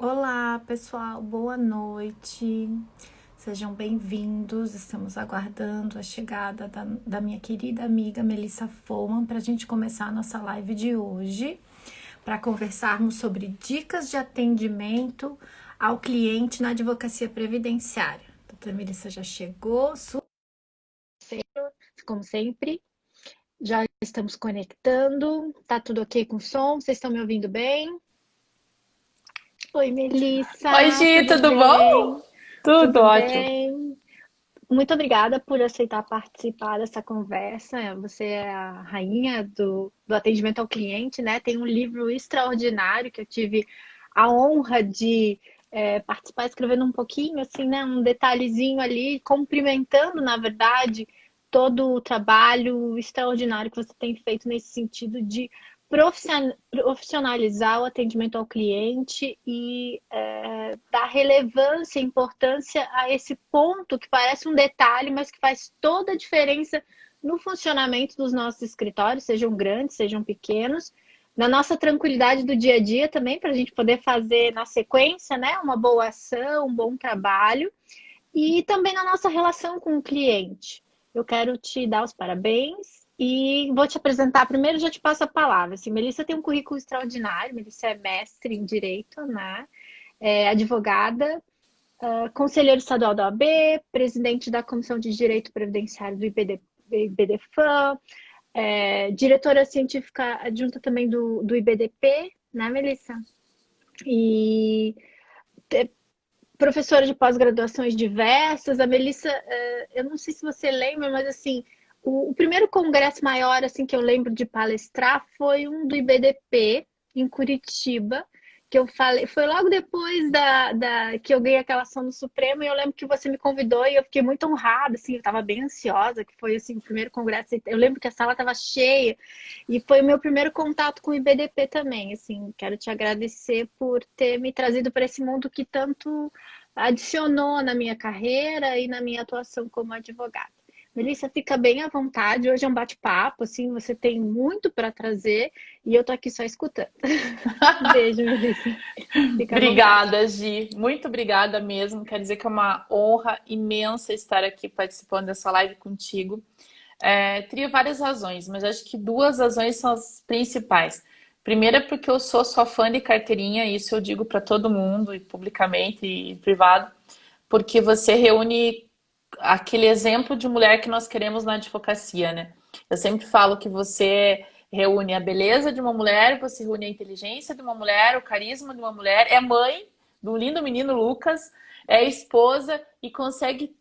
Olá, pessoal, boa noite. Sejam bem-vindos. Estamos aguardando a chegada da minha querida amiga Melissa Foman para a gente começar a nossa live de hoje, para conversarmos sobre dicas de atendimento ao cliente na advocacia previdenciária. A doutora Melissa já chegou, como sempre. Já estamos conectando. Tá tudo ok com o som? Vocês estão me ouvindo bem? Oi, Oi, Melissa, Gi, tudo tudo bom? bem? Tudo Tudo ótimo. bem? Muito obrigada por aceitar participar dessa conversa. Você é a rainha do atendimento ao cliente, né? Tem um livro extraordinário que eu tive a honra de participar, escrevendo um pouquinho, assim, né? Um detalhezinho ali, cumprimentando, na verdade, todo o trabalho extraordinário que você tem feito nesse sentido de profissionalizar o atendimento ao cliente e dar relevância e importância a esse ponto que parece um detalhe, mas que faz toda a diferença no funcionamento dos nossos escritórios, sejam grandes, sejam pequenos, na nossa tranquilidade do dia a dia também, para a gente poder fazer na sequência, né, uma boa ação, um bom trabalho, e também na nossa relação com o cliente. Eu quero te dar os parabéns e vou te apresentar. Primeiro, já te passo a palavra. Assim, Melissa tem um currículo extraordinário. Melissa é mestre em Direito, né? É advogada, conselheiro estadual da OAB, presidente da Comissão de Direito Previdenciário do IBDFAM, diretora científica adjunta também do IBDP, né, Melissa? E professora de pós-graduações diversas. A Melissa, eu não sei se você lembra, mas assim, o primeiro congresso maior assim que eu lembro de palestrar foi um do IBDP em Curitiba, que eu falei, foi logo depois que eu ganhei aquela ação no Supremo, e eu lembro que você me convidou e eu fiquei muito honrada, assim, eu estava bem ansiosa, que foi assim o primeiro congresso. Eu lembro que a sala estava cheia e foi o meu primeiro contato com o IBDP também. Assim, quero te agradecer por ter me trazido para esse mundo que tanto adicionou na minha carreira e na minha atuação como advogada. Melissa, fica bem à vontade. Hoje é um bate-papo, assim, você tem muito para trazer e eu tô aqui só escutando. Beijo, Melissa. Fica à vontade. Obrigada, Gi. Muito obrigada mesmo. Quer dizer que é uma honra imensa estar aqui participando dessa live contigo. Teria várias razões, mas acho que duas razões são as principais. Primeira, é porque eu sou sua fã de carteirinha, isso eu digo para todo mundo, e publicamente e privado, porque você reúne aquele exemplo de mulher que nós queremos na advocacia, né? Eu sempre falo que você reúne a beleza de uma mulher, você reúne a inteligência de uma mulher, o carisma de uma mulher, é mãe do lindo menino Lucas, é esposa e consegue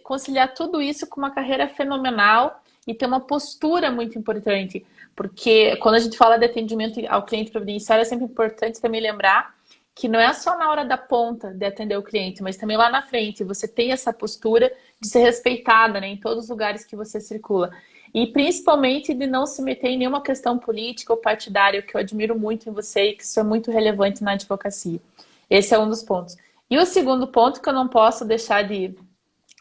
conciliar tudo isso com uma carreira fenomenal e ter uma postura muito importante. Porque quando a gente fala de atendimento ao cliente previdenciário, é sempre importante também lembrar que não é só na hora da ponta de atender o cliente, mas também lá na frente. Você tem essa postura de ser respeitada, né, em todos os lugares que você circula. E principalmente de não se meter em nenhuma questão política ou partidária, o que eu admiro muito em você e que isso é muito relevante na advocacia. Esse é um dos pontos. E o segundo ponto que eu não posso deixar de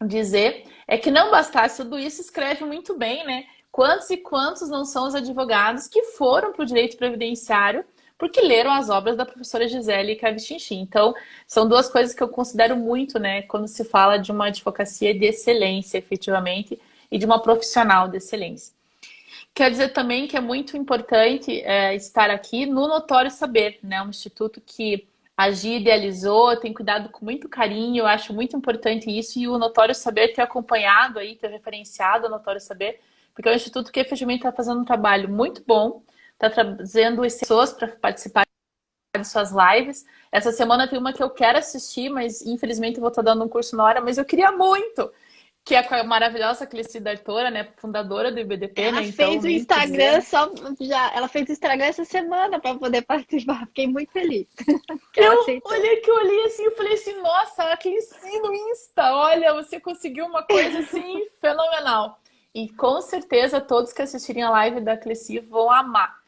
dizer é que não bastasse tudo isso, escreve muito bem, né? Quantos e quantos não são os advogados que foram para o direito previdenciário porque leram as obras da professora Gisele Cavichinchi. Então, são duas coisas que eu considero muito, né, quando se fala de uma advocacia de excelência, efetivamente, e de uma profissional de excelência. Quer dizer também que é muito importante estar aqui no Notório Saber, né? Um instituto que a Gi idealizou, tem cuidado com muito carinho, eu acho muito importante isso, e o Notório Saber ter acompanhado aí, ter referenciado o Notório Saber, porque é um instituto que efetivamente está fazendo um trabalho muito bom, está trazendo pessoas para participar de suas lives. Essa semana tem uma que eu quero assistir, mas infelizmente eu vou estar dando um curso na hora, mas eu queria muito, que é com a maravilhosa Clecida Artora, né, fundadora do IBDP, né, Ela então fez o nem te dizer, Instagram né. só já, ela fez o Instagram essa semana para poder participar. Fiquei muito feliz que ela Eu aceitou. olhei que eu olhei assim e falei assim, nossa, que ensino Insta, olha, você conseguiu uma coisa assim fenomenal. E com certeza todos que assistirem a live da Cleci vão amar.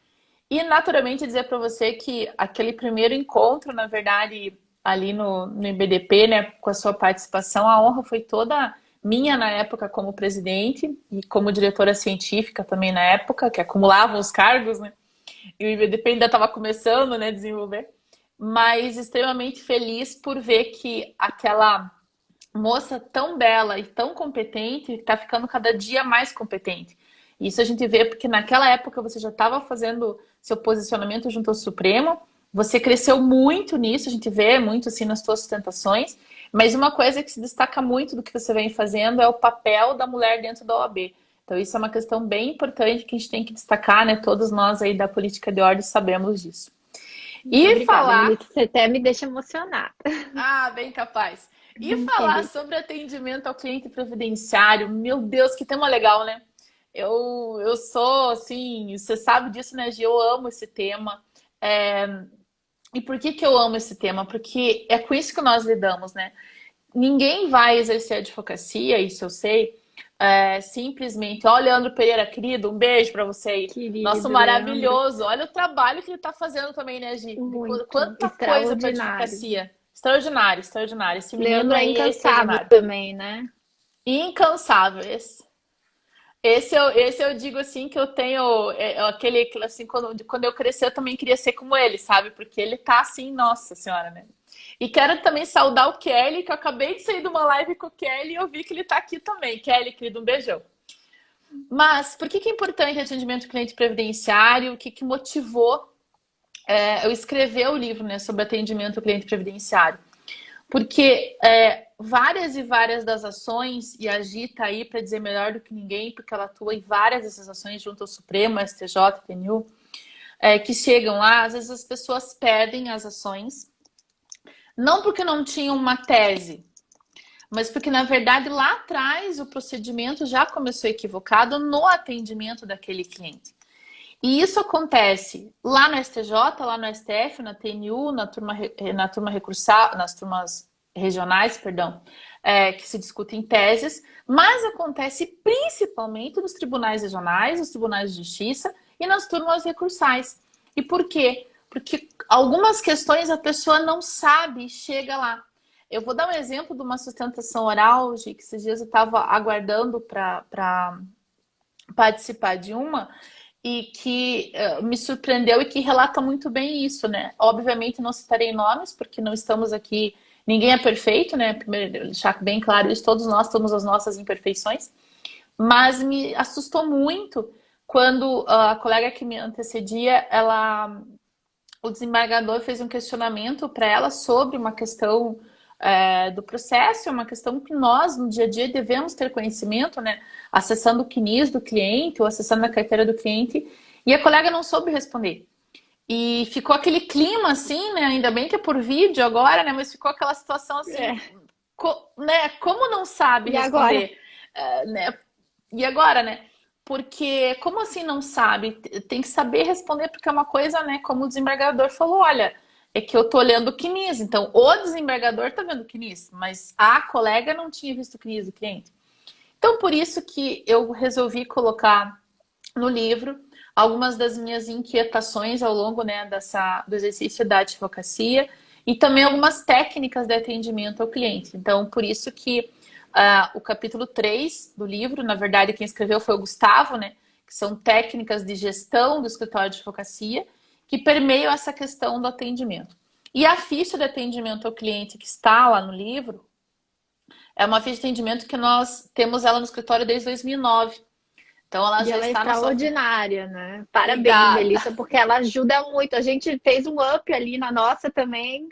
E naturalmente dizer para você que aquele primeiro encontro, na verdade, ali no IBDP, né, com a sua participação, a honra foi toda minha na época como presidente e como diretora científica também na época, que acumulavam os cargos, né? E o IBDP ainda estava começando, né, a desenvolver. mas extremamente feliz por ver que aquela moça tão bela e tão competente está ficando cada dia mais competente. Isso a gente vê porque naquela época você já estava fazendo seu posicionamento junto ao Supremo, você cresceu muito nisso, a gente vê muito assim nas suas sustentações, mas uma coisa que se destaca muito do que você vem fazendo é o papel da mulher dentro da OAB. Então isso é uma questão bem importante que a gente tem que destacar, né? Todos nós aí da política de ordem sabemos disso. Muito E obrigada, falar... Melissa. Você até me deixa emocionada. Ah, bem capaz. E falar Entendi. sobre atendimento ao cliente previdenciário, meu Deus, que tema legal, né? Eu sou, assim, você sabe disso, né, Gi? Eu amo esse tema. E por que que eu amo esse tema? Porque é com isso que nós lidamos, né? Ninguém vai exercer advocacia, isso eu sei, simplesmente. Ó, Leandro Pereira, querido, um beijo para você aí. Nosso Querido Leandro, maravilhoso. Olha o trabalho que ele está fazendo também, né, Gi? muito Quanta coisa para extraordinário. advocacia. Extraordinário, extraordinário. Esse menino Leandro é aí é incansável extraordinário. também, né? Incansável. Esse eu digo assim que eu tenho aquele assim, quando eu crescer eu também queria ser como ele, sabe? Porque ele tá assim, nossa senhora, né? E quero também saudar o Kelly, que eu acabei de sair de uma live com o Kelly e eu vi que ele tá aqui também. Kelly, querido, um beijão. Mas por que que é importante atendimento ao cliente previdenciário? O que que motivou eu escrever o livro, né, sobre atendimento ao cliente previdenciário? Porque várias e várias das ações, e a Gi tá aí para dizer melhor do que ninguém, porque ela atua em várias dessas ações junto ao Supremo, STJ, TNU, que chegam lá, às vezes as pessoas perdem as ações, não porque não tinham uma tese, mas porque, na verdade, lá atrás o procedimento já começou equivocado no atendimento daquele cliente. E isso acontece lá no STJ, lá no STF, na TNU, na turma recursal, nas turmas regionais, perdão, que se discutem teses, mas acontece principalmente nos tribunais regionais, nos tribunais de justiça e nas turmas recursais. E por quê? Porque algumas questões a pessoa não sabe e chega lá. Eu vou dar um exemplo de uma sustentação oral, que esses dias eu estava aguardando para participar de uma, e que me surpreendeu e que relata muito bem isso, né? Obviamente não citarei nomes, porque não estamos aqui, ninguém é perfeito, né? Primeiro, deixar bem claro isso, todos nós temos as nossas imperfeições, mas me assustou muito quando a colega que me antecedia, o desembargador fez um questionamento para ela sobre uma questão do processo, é uma questão que nós, no dia a dia, devemos ter conhecimento, né? Acessando o CNIS do cliente ou acessando a carteira do cliente, e a colega não soube responder. E ficou aquele clima assim, né? Ainda bem que é por vídeo agora, né? Mas ficou aquela situação assim, né? Como não sabe E agora? responder? Né? E agora, né? Porque como assim não sabe? Tem que saber responder, porque é uma coisa, né? Como o desembargador falou, olha, é que eu tô olhando o CNIS, então o desembargador tá vendo o CNIS, mas a colega não tinha visto o CNIS do cliente. Então, por isso que eu resolvi colocar no livro algumas das minhas inquietações ao longo, né, do exercício da advocacia e também algumas técnicas de atendimento ao cliente. Então, por isso que o capítulo 3 do livro, na verdade, quem escreveu foi o Gustavo, né, que são técnicas de gestão do escritório de advocacia que permeiam essa questão do atendimento. E a ficha de atendimento ao cliente que está lá no livro é uma ficha de atendimento que nós temos ela no escritório desde 2009. Então ela E já ela é está na sua... extraordinária, né? Parabéns, Obrigada. Melissa, porque ela ajuda muito. A gente fez um up ali na nossa também,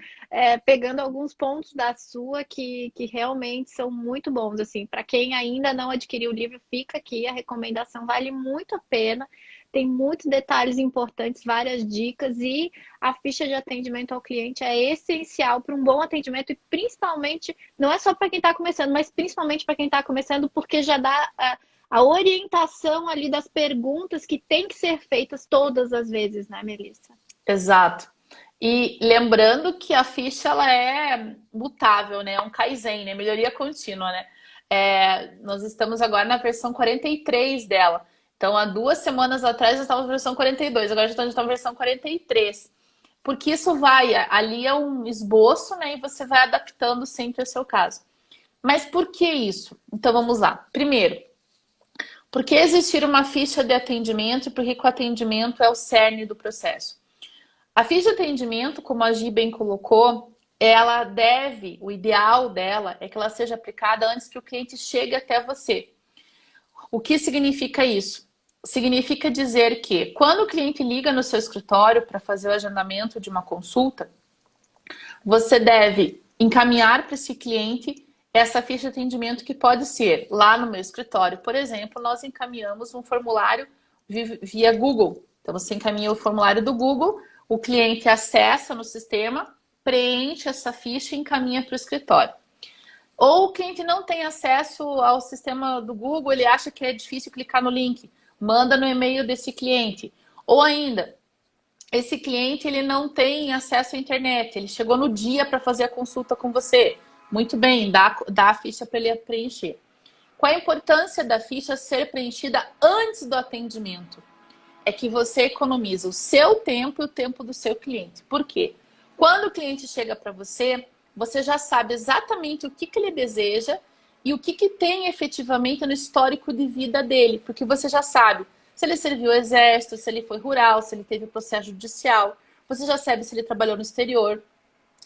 pegando alguns pontos da sua que realmente são muito bons. Assim, para quem ainda não adquiriu o livro, fica aqui. A recomendação vale muito a pena. Tem muitos detalhes importantes, várias dicas, e a ficha de atendimento ao cliente é essencial para um bom atendimento, e principalmente, não é só para quem está começando, mas principalmente para quem está começando, porque já dá a orientação ali das perguntas que tem que ser feitas todas as vezes, né, Melissa? Exato. E lembrando que a ficha ela é mutável, né? É um Kaizen, né? Melhoria contínua, né? Nós estamos agora na versão 43 dela. Então, há 2 semanas atrás, nós estávamos na versão 42, agora já estamos na versão 43. Porque isso ali é um esboço, né? E você vai adaptando sempre ao seu caso. Mas por que isso? Então, vamos lá. Primeiro, por que existir uma ficha de atendimento? Porque o atendimento é o cerne do processo. A ficha de atendimento, como a Gi bem colocou, o ideal dela é que ela seja aplicada antes que o cliente chegue até você. O que significa isso? Significa dizer que quando o cliente liga no seu escritório para fazer o agendamento de uma consulta, você deve encaminhar para esse cliente essa ficha de atendimento que pode ser lá no meu escritório. Por exemplo, nós encaminhamos um formulário via Google. Então, você encaminha o formulário do Google, o cliente acessa no sistema, preenche essa ficha e encaminha para o escritório. Ou o cliente não tem acesso ao sistema do Google, ele acha que é difícil clicar no link, manda no e-mail desse cliente. Ou ainda, esse cliente ele não tem acesso à internet, ele chegou no dia para fazer a consulta com você. Muito bem, dá a ficha para ele preencher. Qual a importância da ficha ser preenchida antes do atendimento? É que você economiza o seu tempo e o tempo do seu cliente. Por quê? Quando o cliente chega para você, você já sabe exatamente o que ele deseja e o que tem efetivamente no histórico de vida dele. Porque você já sabe se ele serviu o exército, se ele foi rural, se ele teve processo judicial. Você já sabe se ele trabalhou no exterior.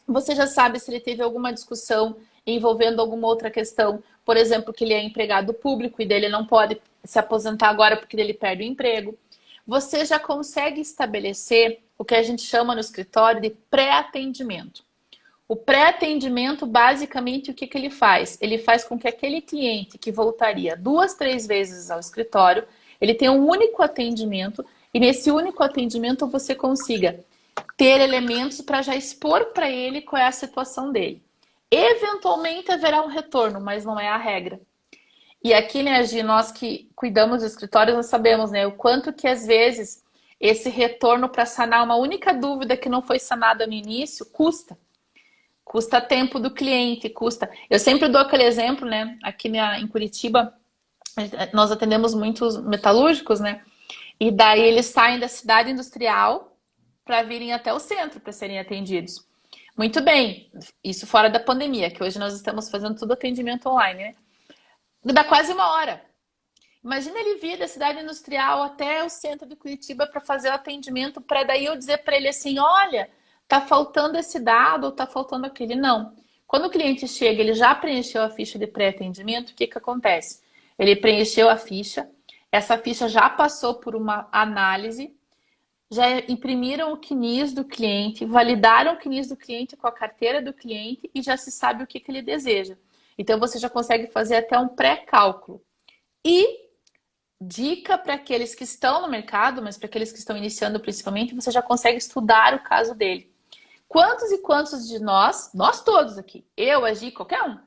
Você já sabe se ele teve alguma discussão envolvendo alguma outra questão. Por exemplo, que ele é empregado público e dele não pode se aposentar agora porque ele perde o emprego. Você já consegue estabelecer o que a gente chama no escritório de pré-atendimento. O pré-atendimento, basicamente, o que ele faz? Ele faz com que aquele cliente que voltaria 2, 3 vezes ao escritório, ele tenha um único atendimento e nesse único atendimento você consiga ter elementos para já expor para ele qual é a situação dele. Eventualmente haverá um retorno, mas não é a regra. E aqui, né, Gi, nós que cuidamos do escritório, nós sabemos, né, o quanto que às vezes esse retorno para sanar uma única dúvida que não foi sanada no início custa. Custa tempo do cliente, custa. Eu sempre dou aquele exemplo, né, aqui em Curitiba, nós atendemos muitos metalúrgicos, né, e daí eles saem da cidade industrial para virem até o centro para serem atendidos. Muito bem, isso fora da pandemia, que hoje nós estamos fazendo tudo atendimento online, né? Dá quase 1 hora. Imagina ele vir da cidade industrial até o centro de Curitiba para fazer o atendimento, para daí eu dizer para ele assim, olha, tá faltando esse dado ou tá faltando aquele. Não. Quando o cliente chega, ele já preencheu a ficha de pré-atendimento, o que acontece? Ele preencheu a ficha, essa ficha já passou por uma análise, já imprimiram o CNIS do cliente, validaram o CNIS do cliente com a carteira do cliente e já se sabe o que ele deseja. Então, você já consegue fazer até um pré-cálculo. E dica para aqueles que estão no mercado, mas para aqueles que estão iniciando principalmente, você já consegue estudar o caso dele. Quantos e quantos de nós todos aqui, eu, a Gi, qualquer um,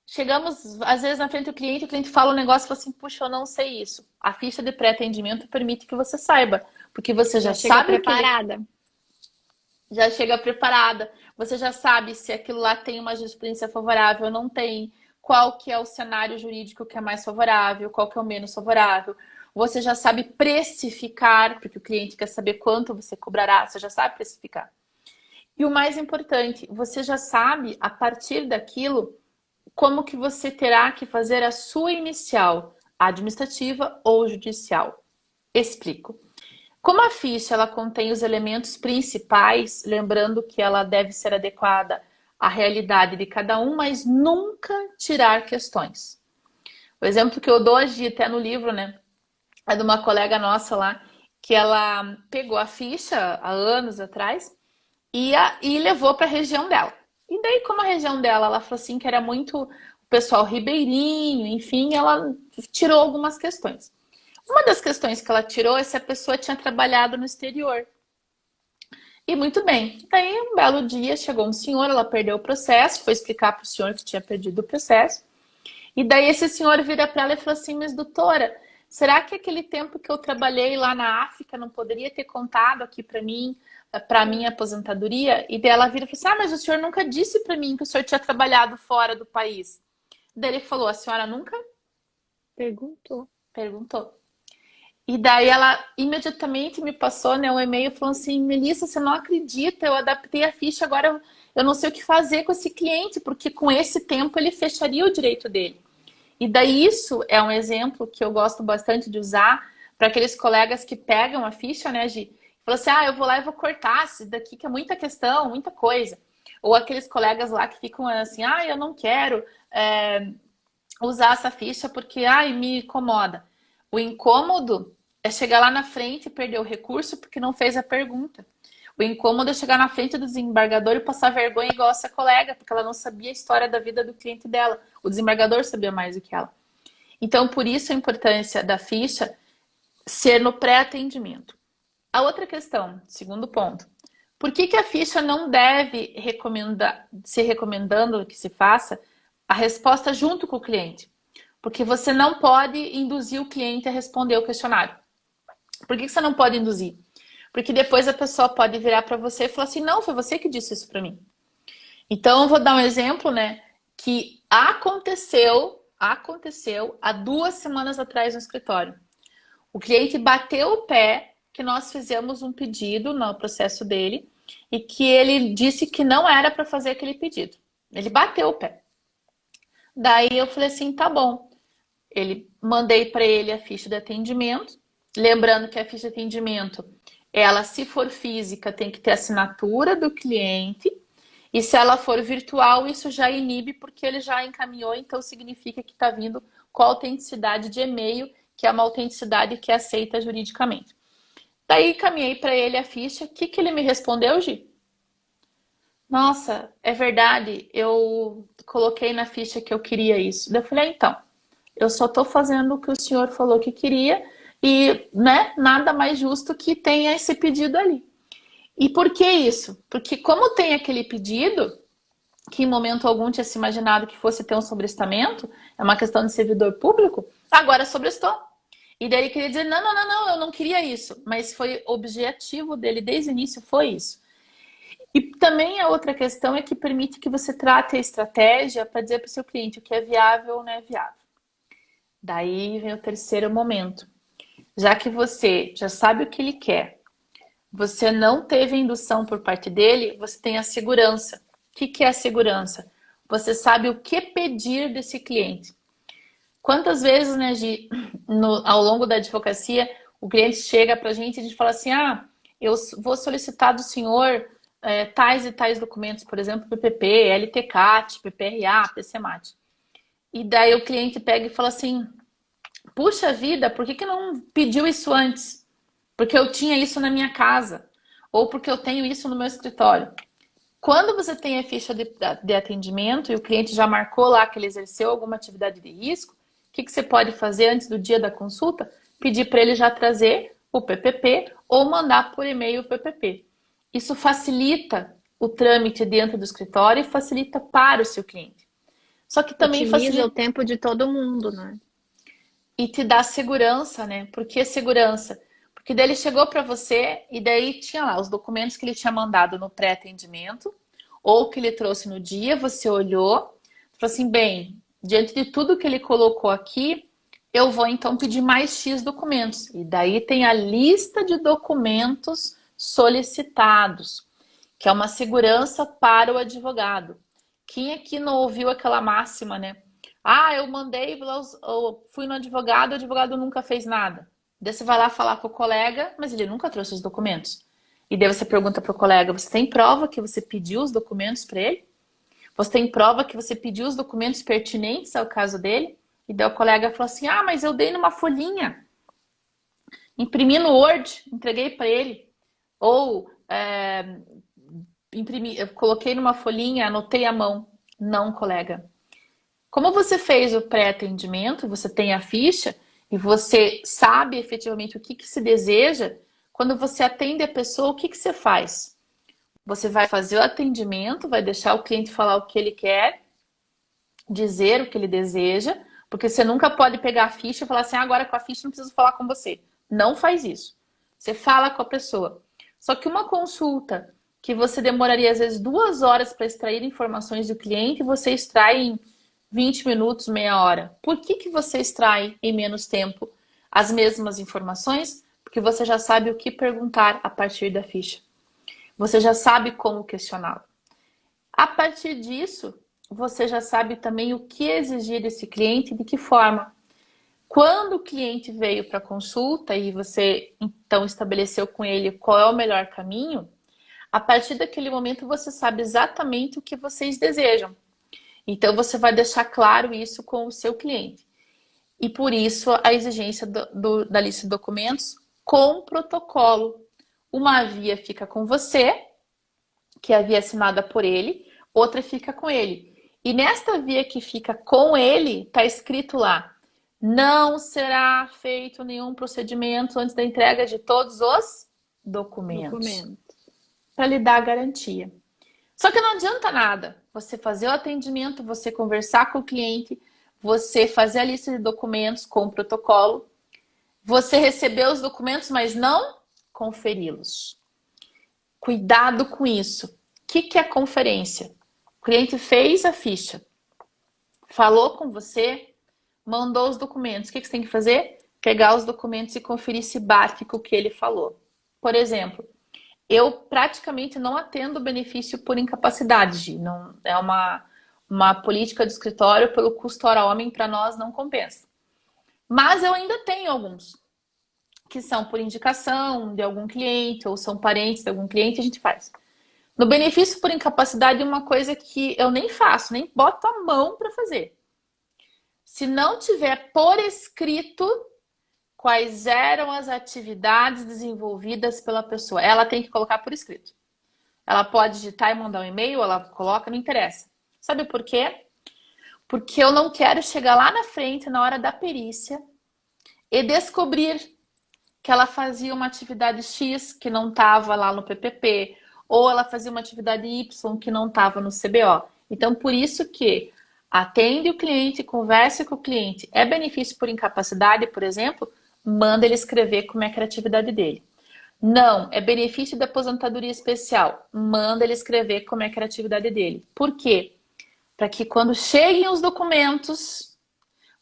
chegamos às vezes na frente do cliente, o cliente fala um negócio e fala assim, puxa, eu não sei isso. A ficha de pré-atendimento permite que você saiba, porque você já sabe preparada. Já chega preparada. Você já sabe se aquilo lá tem uma jurisprudência favorável ou não tem, qual que é o cenário jurídico que é mais favorável, qual que é o menos favorável. Você já sabe precificar, porque o cliente quer saber quanto você cobrará, você já sabe precificar. E o mais importante, você já sabe, a partir daquilo, como que você terá que fazer a sua inicial, administrativa ou judicial. Explico. Como a ficha ela contém os elementos principais, lembrando que ela deve ser adequada à realidade de cada um, mas nunca tirar questões. O exemplo que eu dou hoje, até no livro, né, é de uma colega nossa lá, que ela pegou a ficha há anos atrás e levou para a região dela. E daí, como a região dela, ela falou assim que era muito o pessoal ribeirinho, enfim, ela tirou algumas questões. Uma das questões que ela tirou é se a pessoa tinha trabalhado no exterior. E muito bem. Daí, um belo dia, chegou um senhor, ela perdeu o processo, foi explicar para o senhor que tinha perdido o processo. E daí esse senhor vira para ela e falou assim, mas doutora, será que aquele tempo que eu trabalhei lá na África não poderia ter contado aqui para mim, para a minha aposentadoria? E daí ela vira e falou assim, mas o senhor nunca disse para mim que o senhor tinha trabalhado fora do país. Daí ele falou, a senhora nunca? Perguntou. E daí ela imediatamente me passou, né, um e-mail falando assim, Melissa, você não acredita, eu adaptei a ficha, agora eu não sei o que fazer com esse cliente, porque com esse tempo ele fecharia o direito dele. E daí isso é um exemplo que eu gosto bastante de usar para aqueles colegas que pegam a ficha, né, Gi, Falou assim, eu vou lá e vou cortar isso daqui, que é muita questão, muita coisa. Ou aqueles colegas lá que ficam assim, eu não quero usar essa ficha porque, me incomoda. O incômodo é chegar lá na frente e perder o recurso porque não fez a pergunta. O incômodo é chegar na frente do desembargador e passar vergonha igual essa colega, porque ela não sabia a história da vida do cliente dela. O desembargador sabia mais do que ela. Então, por isso a importância da ficha ser no pré-atendimento. A outra questão, segundo ponto. Por que a ficha não deve ser recomendando que se faça a resposta junto com o cliente? Porque você não pode induzir o cliente a responder o questionário. Por que você não pode induzir? Porque depois a pessoa pode virar para você e falar assim, não, foi você que disse isso para mim. Então, eu vou dar um exemplo, né? Que aconteceu há 2 semanas atrás no escritório. O cliente bateu o pé que nós fizemos um pedido no processo dele e que ele disse que não era para fazer aquele pedido. Ele bateu o pé. Daí eu falei assim, tá bom. Mandei para ele a ficha de atendimento. Lembrando que a ficha de atendimento, ela, se for física, tem que ter assinatura do cliente. E se ela for virtual, isso já inibe, porque ele já encaminhou, então significa que está vindo com a autenticidade de e-mail, que é uma autenticidade que é aceita juridicamente. Daí encaminhei para ele a ficha. O que ele me respondeu, Gi? Nossa, é verdade, eu coloquei na ficha que eu queria isso. Daí eu falei, então, eu só estou fazendo o que o senhor falou que queria e, né, nada mais justo que tenha esse pedido ali. E por que isso? Porque como tem aquele pedido, que em momento algum tinha se imaginado que fosse ter um sobrestamento, é uma questão de servidor público, agora sobrestou. E daí ele queria dizer, não, eu não queria isso. Mas foi objetivo dele desde o início, foi isso. E também a outra questão é que permite que você trate a estratégia para dizer para o seu cliente o que é viável ou não é viável. Daí vem o terceiro momento. Já que você já sabe o que ele quer, você não teve indução por parte dele, você tem a segurança. O que é a segurança? Você sabe o que pedir desse cliente. Quantas vezes, né, Gi, ao longo da advocacia, o cliente chega para a gente e a gente fala assim, eu vou solicitar do senhor tais e tais documentos, por exemplo, PPP, LTCAT, PPRA, PCMAT. E daí o cliente pega e fala assim, puxa vida, por que não pediu isso antes? Porque eu tinha isso na minha casa, ou porque eu tenho isso no meu escritório. Quando você tem a ficha de atendimento e o cliente já marcou lá que ele exerceu alguma atividade de risco, o que você pode fazer antes do dia da consulta? Pedir para ele já trazer o PPP ou mandar por e-mail o PPP. Isso facilita o trâmite dentro do escritório e facilita para o seu cliente. Só que também Otimiza o tempo de todo mundo, né? E te dá segurança, né? Por que segurança? Porque daí ele chegou para você e daí tinha lá os documentos que ele tinha mandado no pré-atendimento ou que ele trouxe no dia, você olhou, falou assim, bem, diante de tudo que ele colocou aqui, eu vou então pedir mais X documentos. E daí tem a lista de documentos solicitados, que é uma segurança para o advogado. Quem aqui não ouviu aquela máxima, né? Eu mandei, eu fui no advogado, o advogado nunca fez nada. Daí você vai lá falar com o colega, mas ele nunca trouxe os documentos. E daí você pergunta para o colega, você tem prova que você pediu os documentos para ele? Você tem prova que você pediu os documentos pertinentes ao caso dele? E daí o colega falou assim, mas eu dei numa folhinha. Imprimi no Word, entreguei para ele. Ou eu coloquei numa folhinha, anotei à mão. Não, colega. Como você fez o pré-atendimento, você tem a ficha e você sabe efetivamente o que se deseja, quando você atende a pessoa, o que você faz? Você vai fazer o atendimento, vai deixar o cliente falar o que ele quer, dizer o que ele deseja, porque você nunca pode pegar a ficha e falar assim, agora com a ficha não preciso falar com você. Não faz isso. Você fala com a pessoa. Só que uma consulta que você demoraria às vezes 2 horas para extrair informações do cliente, você extrai em 20 minutos, meia hora. Por que você extrai em menos tempo as mesmas informações? Porque você já sabe o que perguntar a partir da ficha. Você já sabe como questioná-lo. A partir disso, você já sabe também o que exigir desse cliente e de que forma. Quando o cliente veio para consulta e você então estabeleceu com ele qual é o melhor caminho, a partir daquele momento você sabe exatamente o que vocês desejam. Então você vai deixar claro isso com o seu cliente. E por isso a exigência da lista de documentos com protocolo. Uma via fica com você, que é a via assinada por ele, outra fica com ele. E nesta via que fica com ele, está escrito lá: não será feito nenhum procedimento antes da entrega de todos os documentos. Para lhe dar a garantia. Só que não adianta nada você fazer o atendimento, você conversar com o cliente, você fazer a lista de documentos com o protocolo, você receber os documentos, mas não conferi-los. Cuidado com isso. O que é conferência? O cliente fez a ficha, falou com você, mandou os documentos. O que você tem que fazer? Pegar os documentos e conferir se bate com o que ele falou. Por exemplo, eu praticamente não atendo benefício por incapacidade. Não, é uma política do escritório, pelo custo hora homem, para nós não compensa. Mas eu ainda tenho alguns que são por indicação de algum cliente ou são parentes de algum cliente, a gente faz. No benefício por incapacidade, uma coisa que eu nem faço, nem boto a mão para fazer. Se não tiver por escrito quais eram as atividades desenvolvidas pela pessoa, ela tem que colocar por escrito. Ela pode digitar e mandar um e-mail, ela coloca, não interessa. Sabe por quê? Porque eu não quero chegar lá na frente, na hora da perícia, e descobrir que ela fazia uma atividade X que não estava lá no PPP, ou ela fazia uma atividade Y que não estava no CBO. Então, por isso que atende o cliente, converse com o cliente. É benefício por incapacidade, por exemplo, manda ele escrever como é que é a atividade dele. Não, é benefício da aposentadoria especial, manda ele escrever como é que é a atividade dele. Por quê? Para que quando cheguem os documentos,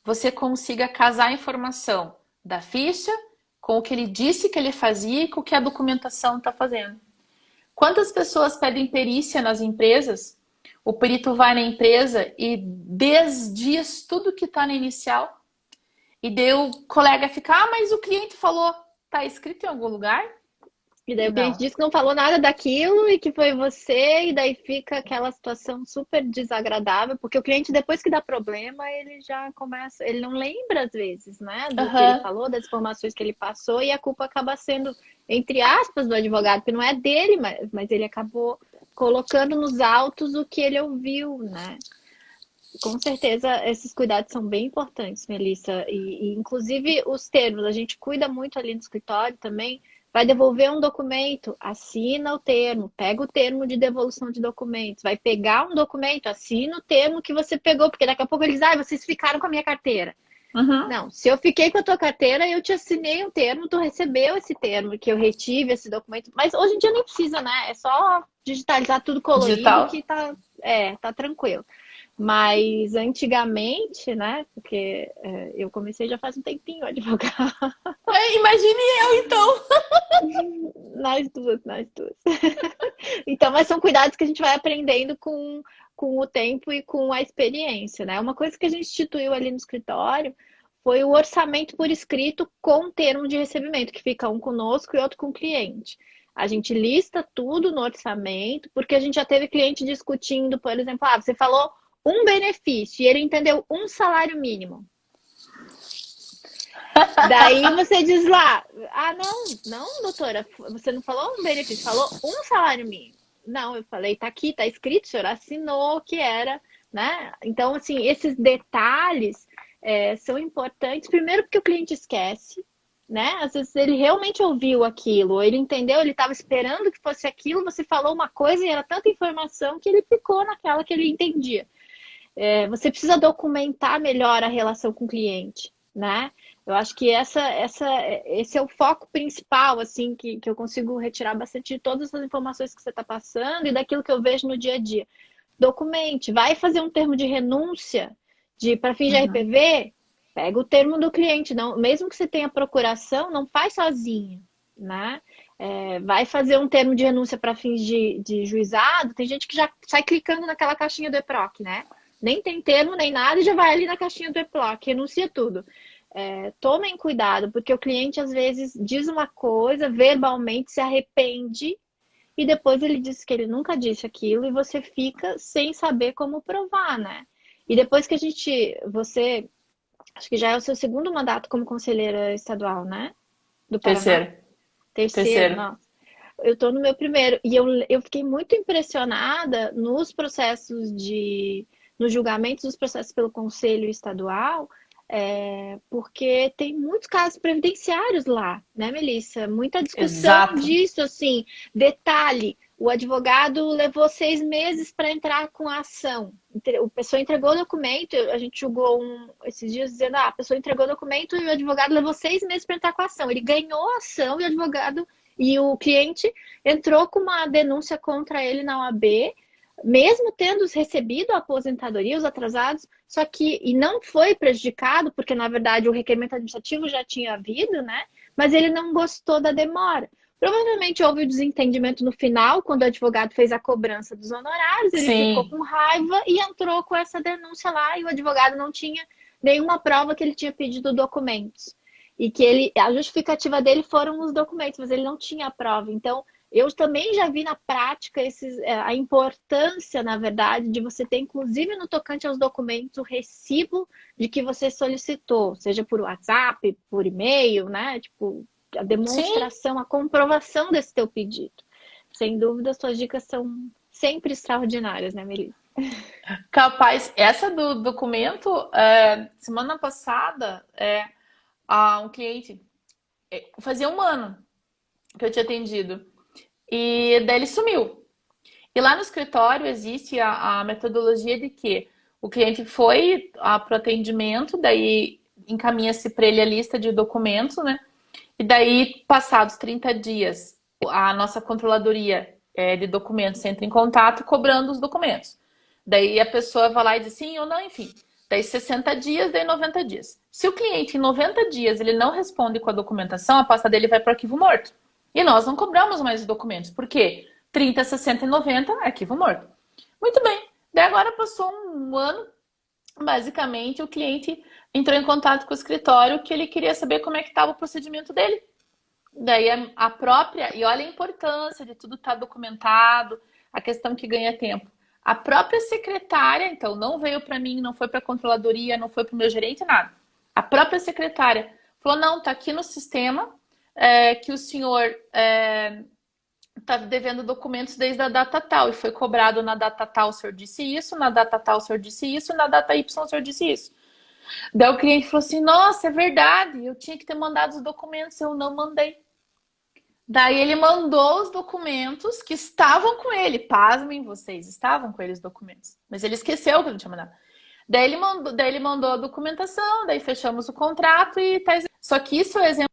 você consiga casar a informação da ficha com o que ele disse que ele fazia e com o que a documentação está fazendo. Quantas pessoas pedem perícia nas empresas? O perito vai na empresa e desdiz tudo que está na inicial. E daí o colega fica, mas o cliente falou, está escrito em algum lugar? E daí o cliente disse que não falou nada daquilo e que foi você, e daí fica aquela situação super desagradável, porque o cliente, depois que dá problema, ele já começa, ele não lembra às vezes, né, do que ele falou, das informações que ele passou, e a culpa acaba sendo, entre aspas, do advogado, porque não é dele, mas ele acabou colocando nos autos o que ele ouviu, né? Com certeza, esses cuidados são bem importantes, Melissa, e inclusive os termos, a gente cuida muito ali no escritório também. Vai devolver um documento, assina o termo, pega o termo de devolução de documentos. Vai pegar um documento, assina o termo que você pegou, porque daqui a pouco eles, vocês ficaram com a minha carteira. Não, se eu fiquei com a tua carteira, eu te assinei um termo, tu recebeu esse termo, que eu retive esse documento. Mas hoje em dia nem precisa, né? É só digitalizar tudo colorido que tá tranquilo. Mas antigamente, né? Porque eu comecei já faz um tempinho a advogar. Imagine eu, então. Nós duas. Então, mas são cuidados que a gente vai aprendendo com o tempo e com a experiência, né? Uma coisa que a gente instituiu ali no escritório foi o orçamento por escrito com termo de recebimento, que fica um conosco e outro com o cliente. A gente lista tudo no orçamento, porque a gente já teve cliente discutindo, por exemplo, você falou um benefício e ele entendeu um salário mínimo. Daí você diz lá, não, doutora, você não falou um benefício, falou um salário mínimo. Não, eu falei, tá aqui, tá escrito, o senhor assinou que era, né? Então, assim, esses detalhes são importantes, primeiro porque o cliente esquece, né? Às vezes ele realmente ouviu aquilo, ou ele entendeu, ele estava esperando que fosse aquilo, você falou uma coisa e era tanta informação que ele ficou naquela que ele entendia. Você precisa documentar melhor a relação com o cliente, né? Eu acho que esse é o foco principal, assim, que eu consigo retirar bastante de todas as informações que você está passando e daquilo que eu vejo no dia a dia. Documente, vai fazer um termo de renúncia para fins de RPV, pega o termo do cliente, não, mesmo que você tenha procuração, não faz sozinho, né? Vai fazer um termo de renúncia para fins de juizado, tem gente que já sai clicando naquela caixinha do EPROC, né? Nem tem termo, nem nada, e já vai ali na caixinha do EPROC, renuncia tudo. tomem cuidado, porque o cliente às vezes diz uma coisa, verbalmente se arrepende e depois ele diz que ele nunca disse aquilo e você fica sem saber como provar, né? E depois que você, acho que já é o seu segundo mandato como conselheira estadual, né? Do Paraná? Terceiro. Terceiro, Terceiro. não. Eu tô no meu primeiro. E eu fiquei muito impressionada nos processos nos julgamentos dos processos pelo Conselho Estadual, porque tem muitos casos previdenciários lá, né, Melissa? Muita discussão Exato. disso, assim. Detalhe, o advogado levou 6 meses para entrar com a ação. A pessoa entregou o documento, a gente julgou esses dias dizendo, a pessoa entregou o documento e o advogado levou 6 meses para entrar com a ação. Ele ganhou a ação e o advogado e o cliente entrou com uma denúncia contra ele na OAB, mesmo tendo recebido a aposentadoria, os atrasados, só que e não foi prejudicado, porque na verdade o requerimento administrativo já tinha havido, né? Mas ele não gostou da demora. Provavelmente houve o desentendimento no final, quando o advogado fez a cobrança dos honorários, ele ficou Sim. com raiva e entrou com essa denúncia lá, e o advogado não tinha nenhuma prova que ele tinha pedido documentos. E que a justificativa dele foram os documentos, mas ele não tinha a prova. Então, eu também já vi na prática a importância, na verdade, de você ter, inclusive no tocante aos documentos, o recibo de que você solicitou, seja por WhatsApp, por e-mail, né? Tipo, a Sim. demonstração, a comprovação desse teu pedido. Sem dúvida, suas dicas são sempre extraordinárias, né, Melissa? Capaz, essa do documento, semana passada, um cliente, fazia um ano que eu tinha atendido, e daí ele sumiu. E lá no escritório existe a metodologia de que o cliente foi para o atendimento, daí encaminha-se para ele a lista de documentos, né? E daí, passados 30 dias, a nossa controladoria de documentos entra em contato cobrando os documentos. Daí a pessoa vai lá e diz sim ou não, enfim. Daí 60 dias, daí 90 dias. Se o cliente em 90 dias ele não responde com a documentação, a pasta dele vai para o arquivo morto. E nós não cobramos mais os documentos. Por quê? 30, 60 e 90, arquivo morto. Muito bem. Daí agora passou um ano, basicamente o cliente entrou em contato com o escritório que ele queria saber como é que estava o procedimento dele. Daí a própria, e olha a importância de tudo estar documentado, a questão que ganha tempo. A própria secretária, então, não veio para mim, não foi para a controladoria, não foi para o meu gerente, nada. A própria secretária falou, não, está aqui no sistema que o senhor está devendo documentos desde a data tal, e foi cobrado na data tal, o senhor disse isso, na data tal, o senhor disse isso, na data Y, o senhor disse isso. Daí o cliente falou assim, nossa, é verdade, eu tinha que ter mandado os documentos, eu não mandei. Daí ele mandou os documentos que estavam com ele. Pasmem vocês, estavam com ele os documentos. Mas ele esqueceu que não tinha mandado. Daí ele mandou a documentação, daí fechamos o contrato e tá. Só que isso é um exemplo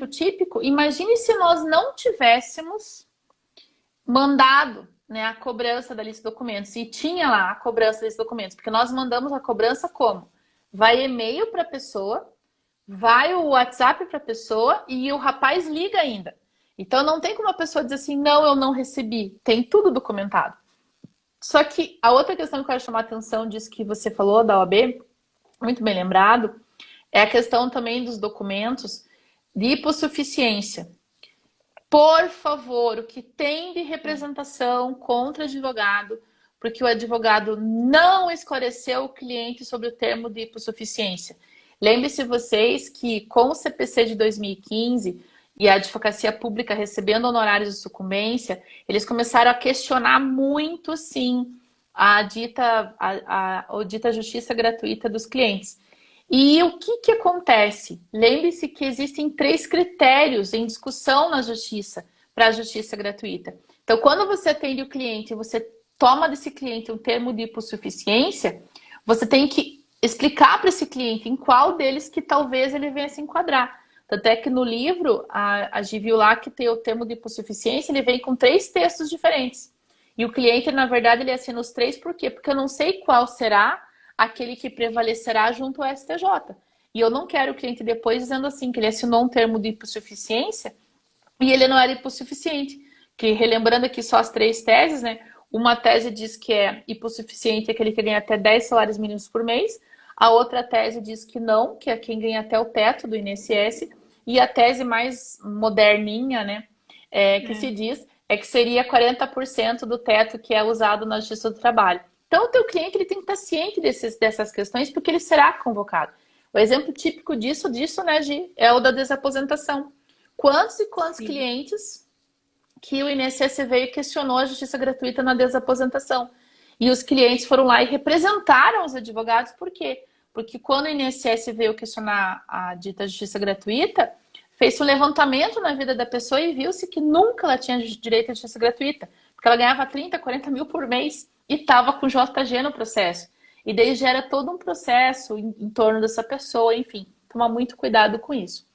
típico. Imagine se nós não tivéssemos mandado, né, a cobrança da lista de documentos. E tinha lá a cobrança da lista de documentos. Porque nós mandamos a cobrança como? Vai e-mail para a pessoa, vai o WhatsApp para a pessoa e o rapaz liga ainda. Então não tem como a pessoa dizer assim, não, eu não recebi. Tem tudo documentado. Só que a outra questão que eu quero chamar a atenção disso que você falou da OAB, muito bem lembrado, é a questão também dos documentos de hipossuficiência. Por favor, o que tem de representação contra advogado, porque o advogado não esclareceu o cliente sobre o termo de hipossuficiência. Lembre-se vocês que com o CPC de 2015 e a advocacia pública recebendo honorários de sucumbência, eles começaram a questionar muito, sim, a dita justiça gratuita dos clientes. E o que acontece? Lembre-se que existem 3 critérios em discussão na justiça para a justiça gratuita. Então, quando você atende o cliente, você toma desse cliente um termo de hipossuficiência, você tem que explicar para esse cliente em qual deles que talvez ele venha se enquadrar. Tanto é que no livro, a Gi viu lá que tem o termo de hipossuficiência, ele vem com 3 textos diferentes. E o cliente, na verdade, ele assina os 3, por quê? Porque eu não sei qual será aquele que prevalecerá junto ao STJ. E eu não quero o cliente depois dizendo assim, que ele assinou um termo de hipossuficiência e ele não era hipossuficiente. Que, relembrando aqui só as 3 teses, né? Uma tese diz que é hipossuficiente aquele que ganha até 10 salários mínimos por mês. A outra tese diz que não, que é quem ganha até o teto do INSS. E a tese mais moderninha, né, que se diz, é que seria 40% do teto que é usado na Justiça do Trabalho. Então, o teu cliente ele tem que estar ciente dessas questões, porque ele será convocado. O exemplo típico disso, né, Gi, é o da desaposentação. Quantos e quantos clientes que o INSS veio e questionou a justiça gratuita na desaposentação? E os clientes foram lá e representaram os advogados, por quê? Porque quando o INSS veio questionar a dita justiça gratuita, fez um levantamento na vida da pessoa e viu-se que nunca ela tinha direito à justiça gratuita, porque ela ganhava 30, 40 mil por mês e estava com JG no processo. E daí gera todo um processo em torno dessa pessoa, enfim, tomar muito cuidado com isso.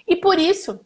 E por isso,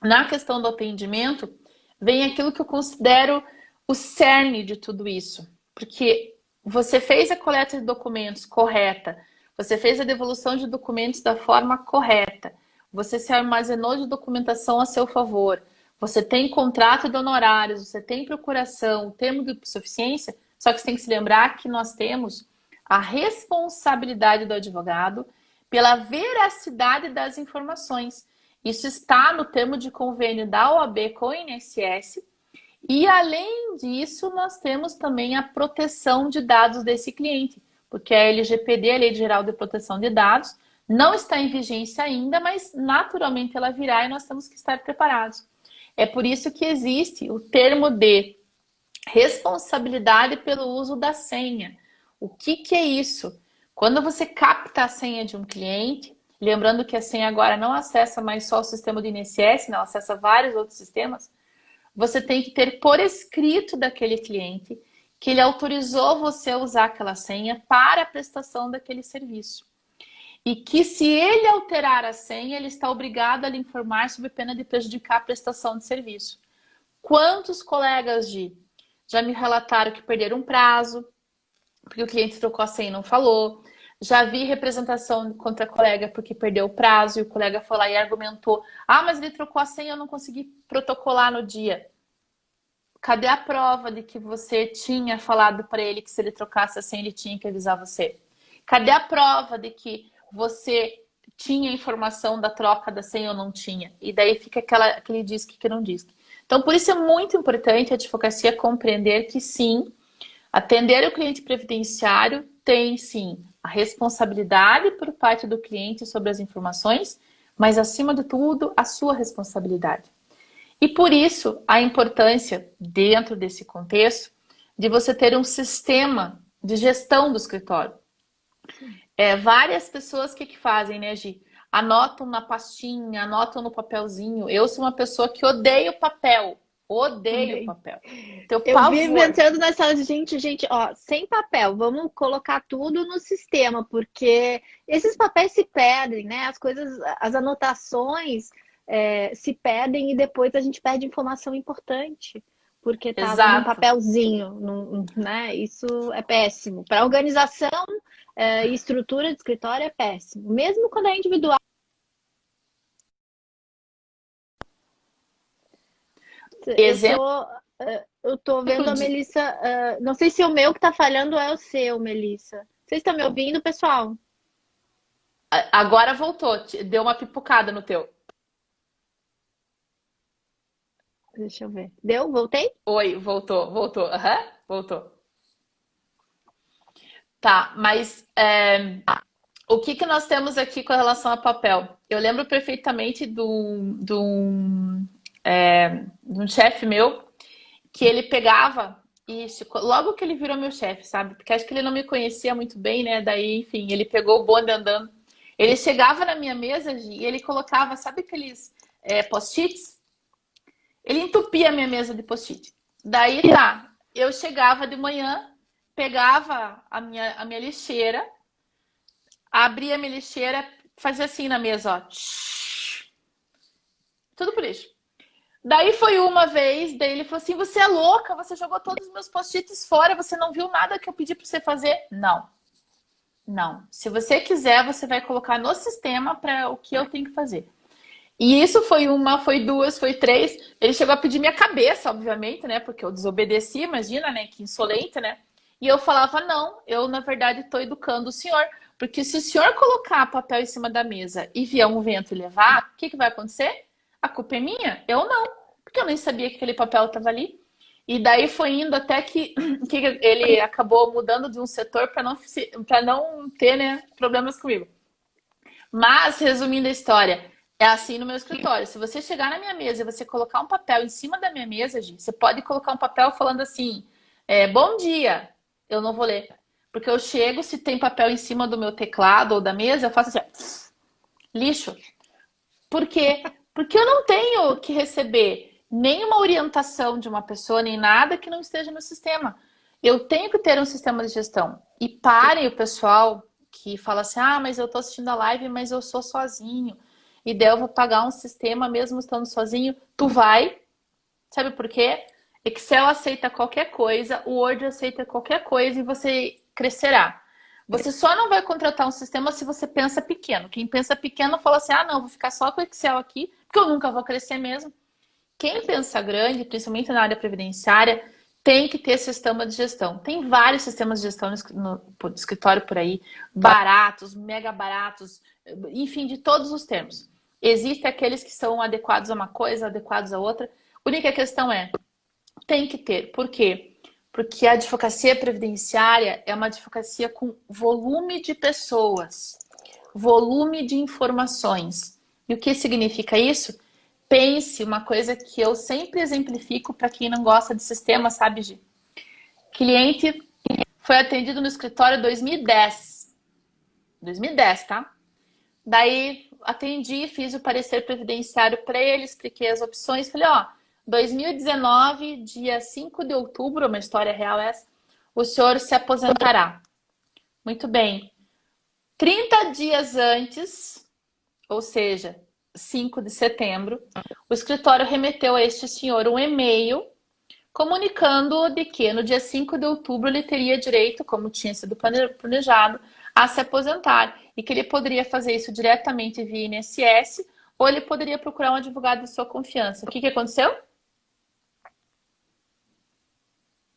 na questão do atendimento, vem aquilo que eu considero o cerne de tudo isso. Porque você fez a coleta de documentos correta, você fez a devolução de documentos da forma correta, você se armazenou de documentação a seu favor, você tem contrato de honorários, você tem procuração, termo de suficiência, só que você tem que se lembrar que nós temos a responsabilidade do advogado pela veracidade das informações. Isso está no termo de convênio da OAB com o INSS. E, além disso, nós temos também a proteção de dados desse cliente, porque a LGPD, a Lei Geral de Proteção de Dados, não está em vigência ainda, mas naturalmente ela virá e nós temos que estar preparados. É por isso que existe o termo de responsabilidade pelo uso da senha. O que é isso? Quando você capta a senha de um cliente, lembrando que a senha agora não acessa mais só o sistema do INSS, não acessa vários outros sistemas, você tem que ter por escrito daquele cliente que ele autorizou você a usar aquela senha para a prestação daquele serviço. E que se ele alterar a senha, ele está obrigado a lhe informar sob pena de prejudicar a prestação de serviço. Quantos colegas já me relataram que perderam um prazo, porque o cliente trocou a senha e não falou. Já vi representação contra a colega porque perdeu o prazo e o colega foi lá e argumentou: ah, mas ele trocou a senha e eu não consegui protocolar no dia. Cadê a prova de que você tinha falado para ele que se ele trocasse a senha ele tinha que avisar você? Cadê a prova de que você tinha informação da troca da senha ou não tinha? E daí fica aquele diz que não diz. Então, por isso é muito importante a advocacia compreender que sim, atender o cliente previdenciário tem sim a responsabilidade por parte do cliente sobre as informações, mas acima de tudo a sua responsabilidade. E por isso a importância, dentro desse contexto, de você ter um sistema de gestão do escritório. Várias pessoas o que fazem, né, Gi? Anotam na pastinha, anotam no papelzinho. Eu sou uma pessoa que odeio papel. Odeio papel. Eu vi inventando na sala de gente, ó, sem papel, vamos colocar tudo no sistema, porque esses papéis se perdem, né? As coisas, as anotações se perdem e depois a gente perde informação importante, porque tá num papelzinho, né? Isso é péssimo. Para organização e estrutura de escritório é péssimo. Mesmo quando é individual. Eu tô vendo a Melissa. Não sei se é o meu que tá falhando ou é o seu, Melissa. Vocês estão me ouvindo, pessoal? Agora voltou. Deu uma pipocada no teu. Deixa eu ver. Deu? Voltei? Oi, voltou. Uhum, voltou. Tá, mas o que nós temos aqui com relação a papel? Eu lembro perfeitamente de um chefe meu que ele pegava e logo que ele virou meu chefe, sabe? Porque acho que ele não me conhecia muito bem, né? Daí, enfim, ele pegou o bonde andando. Ele chegava na minha mesa e ele colocava, sabe aqueles post-its? Ele entupia a minha mesa de post-it. Daí tá, eu chegava de manhã, pegava a minha lixeira, abria a minha lixeira, fazia assim na mesa, ó. Tudo por lixo. Daí foi uma vez, daí ele falou assim: você é louca, você jogou todos os meus post-its fora, você não viu nada que eu pedi para você fazer? Não. Se você quiser, você vai colocar no sistema para o que eu tenho que fazer. E isso foi uma, foi duas, foi três. Ele chegou a pedir minha cabeça, obviamente, né? Porque eu desobedeci, imagina, né? Que insolente, né? E eu falava, não, eu na verdade estou educando o senhor, porque se o senhor colocar papel em cima da mesa e vier um vento e levar, o que que vai acontecer? A culpa é minha? Eu não, porque eu nem sabia que aquele papel estava ali. E daí foi indo até que ele acabou mudando de um setor para não ter, né, problemas comigo. Mas, resumindo a história, é assim no meu escritório. Se você chegar na minha mesa e você colocar um papel em cima da minha mesa, Gi, você pode colocar um papel falando assim, bom dia. Eu não vou ler. Porque eu chego, se tem papel em cima do meu teclado ou da mesa, eu faço assim, ó, lixo. Por quê? Porque eu não tenho que receber nenhuma orientação de uma pessoa, nem nada que não esteja no sistema. Eu tenho que ter um sistema de gestão. E parem o pessoal que fala assim, ah, mas eu tô assistindo a live, mas eu sou sozinho. E daí eu vou pagar um sistema mesmo estando sozinho. Tu vai, sabe por quê? Excel aceita qualquer coisa, o Word aceita qualquer coisa e você crescerá. Você só não vai contratar um sistema se você pensa pequeno. Quem pensa pequeno fala assim, ah, não, vou ficar só com o Excel aqui, porque eu nunca vou crescer mesmo. Quem pensa grande, principalmente na área previdenciária, tem que ter sistema de gestão. Tem vários sistemas de gestão no escritório por aí, baratos, mega baratos, enfim, de todos os termos. Existem aqueles que são adequados a uma coisa, adequados a outra. A única questão é, tem que ter. Por quê? Porque a advocacia previdenciária é uma advocacia com volume de pessoas, volume de informações. E o que significa isso? Pense uma coisa que eu sempre exemplifico para quem não gosta de sistema, sabe, Gi? Cliente foi atendido no escritório em 2010. 2010, tá? Daí atendi, fiz o parecer previdenciário para ele, expliquei as opções, falei, ó, 2019, dia 5 de outubro, uma história real essa, o senhor se aposentará. Muito bem. 30 dias antes, ou seja, 5 de setembro, o escritório remeteu a este senhor um e-mail comunicando de que no dia 5 de outubro ele teria direito, como tinha sido planejado, a se aposentar e que ele poderia fazer isso diretamente via INSS ou ele poderia procurar um advogado de sua confiança. O que aconteceu? O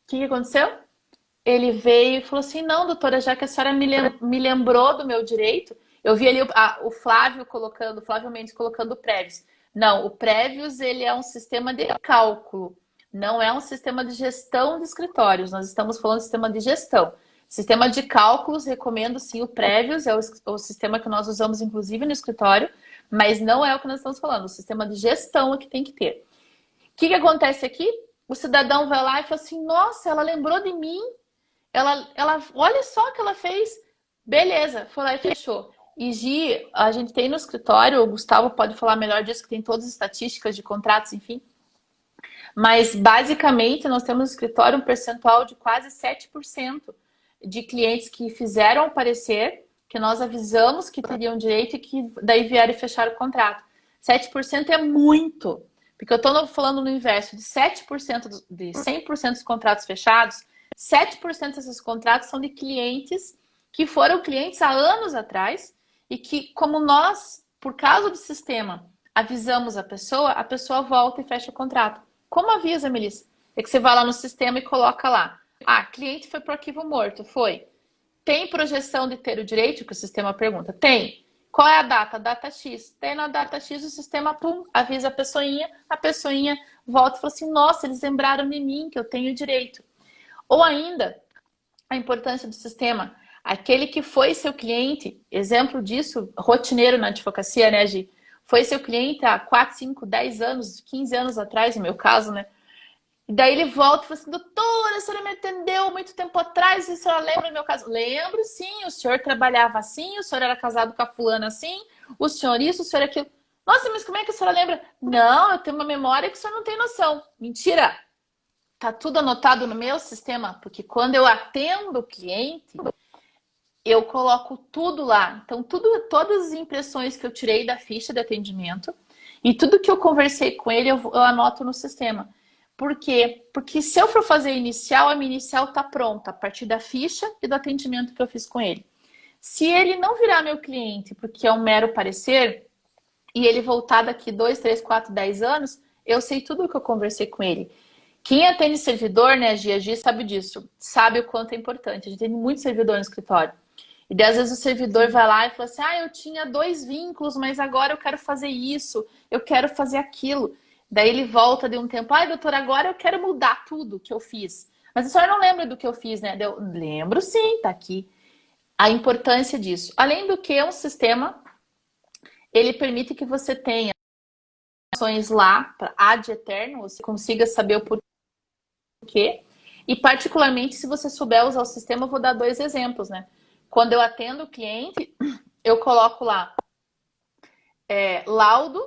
que aconteceu? Ele veio e falou assim, não, doutora, já que a senhora me lembrou do meu direito, eu vi ali o Flávio colocando, o Flávio Mendes colocando o Prévios. Não, o Prévios, ele é um sistema de cálculo, não é um sistema de gestão de escritórios, nós estamos falando de sistema de gestão. Sistema de cálculos, recomendo sim o Prévios, é o sistema que nós usamos inclusive no escritório, mas não é o que nós estamos falando, o sistema de gestão é que tem que ter. O que acontece aqui? O cidadão vai lá e fala assim, nossa, ela lembrou de mim, ela, olha só o que ela fez. Beleza, foi lá e fechou. E Gi, a gente tem no escritório, o Gustavo pode falar melhor disso, que tem todas as estatísticas de contratos, enfim. Mas, basicamente, nós temos no escritório um percentual de quase 7% de clientes que fizeram o parecer, que nós avisamos que teriam direito e que daí vieram e fecharam o contrato. 7% é muito, porque eu estou falando no inverso, de 7% de 100% dos contratos fechados, 7% desses contratos são de clientes que foram clientes há anos atrás e que, como nós, por causa do sistema, avisamos a pessoa volta e fecha o contrato. Como avisa, Melissa? É que você vai lá no sistema e coloca lá. Ah, cliente foi para o arquivo morto. Foi. Tem projeção de ter o direito? Que o sistema pergunta. Tem. Qual é a data? Data X. Tem na data X, o sistema, pum, avisa a pessoinha volta e fala assim, nossa, eles lembraram de mim, que eu tenho direito. Ou ainda, a importância do sistema. Aquele que foi seu cliente, exemplo disso, rotineiro na advocacia, né, Gi? Foi seu cliente há 4, 5, 10 anos, 15 anos atrás, no meu caso, né? E daí ele volta e fala assim, doutora, a senhora me atendeu muito tempo atrás, e a senhora lembra do meu caso? Lembro, sim, o senhor trabalhava assim, o senhor era casado com a fulana assim, o senhor isso, o senhor aquilo. Nossa, mas como é que a senhora lembra? Não, eu tenho uma memória que o senhor não tem noção. Mentira! Tá tudo anotado no meu sistema, porque quando eu atendo o cliente, eu coloco tudo lá. Então, todas as impressões que eu tirei da ficha de atendimento e tudo que eu conversei com ele, eu anoto no sistema. Por quê? Porque se eu for fazer inicial, a minha inicial está pronta a partir da ficha e do atendimento que eu fiz com ele. Se ele não virar meu cliente, porque é um mero parecer, e ele voltar daqui 2, 3, 4, 10 anos, eu sei tudo o que eu conversei com ele. Quem atende servidor, né, a Gi sabe disso, sabe o quanto é importante. A gente tem muito servidor no escritório. E daí, às vezes o servidor vai lá e fala assim, eu tinha 2 vínculos, mas agora eu quero fazer isso, eu quero fazer aquilo. Daí ele volta de um tempo, doutor, agora eu quero mudar tudo que eu fiz. Mas a senhora não lembra do que eu fiz, né? Eu lembro sim, tá aqui. A importância disso. Além do que, um sistema, ele permite que você tenha ações lá, ad eterno, você consiga saber o porquê. E particularmente, se você souber usar o sistema, eu vou dar 2 exemplos, né? Quando eu atendo o cliente, eu coloco lá laudo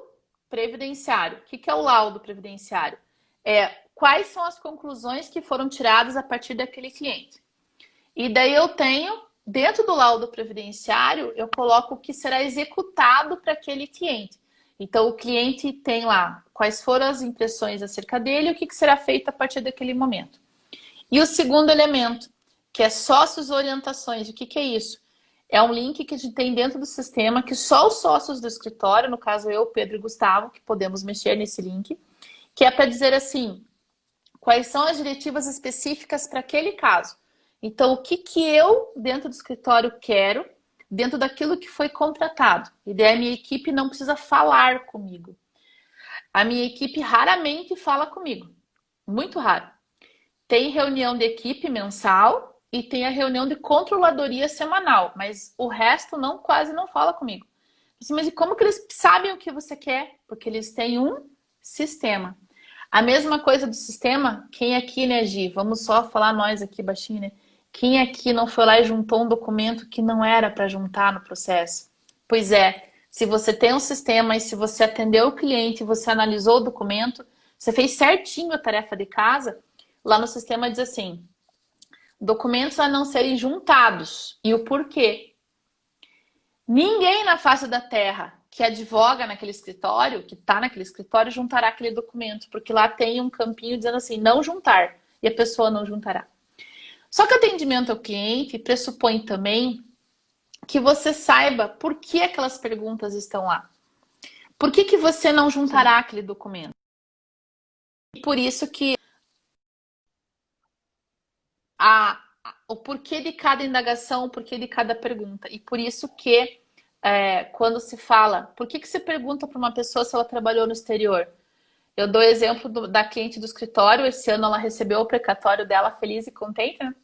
previdenciário. O que é o laudo previdenciário? Quais são as conclusões que foram tiradas a partir daquele cliente. E daí eu tenho, dentro do laudo previdenciário, eu coloco o que será executado para aquele cliente. Então, o cliente tem lá quais foram as impressões acerca dele e o que será feito a partir daquele momento. E o segundo elemento, que é sócios orientações. O que é isso? É um link que a gente tem dentro do sistema que só os sócios do escritório, no caso eu, Pedro e Gustavo, que podemos mexer nesse link, que é para dizer assim, quais são as diretivas específicas para aquele caso. Então, o que eu, dentro do escritório, quero, dentro daquilo que foi contratado. E daí a minha equipe não precisa falar comigo. A minha equipe raramente fala comigo. Muito raro. Tem reunião de equipe mensal e tem a reunião de controladoria semanal, mas o resto quase não fala comigo. Mas e como que eles sabem o que você quer? Porque eles têm um sistema. A mesma coisa do sistema, quem aqui, né, Gi? Vamos só falar nós aqui baixinho, né? Quem aqui não foi lá e juntou um documento que não era para juntar no processo? Pois é, se você tem um sistema e se você atendeu o cliente, você analisou o documento, você fez certinho a tarefa de casa, lá no sistema diz assim, documentos a não serem juntados. E o porquê? Ninguém na face da Terra que advoga naquele escritório, que está naquele escritório, juntará aquele documento, porque lá tem um campinho dizendo assim, não juntar, e a pessoa não juntará. Só que o atendimento ao cliente pressupõe também que você saiba por que aquelas perguntas estão lá. Por que você não juntará aquele documento? E por isso que o porquê de cada indagação, o porquê de cada pergunta. E por isso que quando se fala, por que você pergunta para uma pessoa se ela trabalhou no exterior? Eu dou exemplo da cliente do escritório, esse ano ela recebeu o precatório dela feliz e contente, né?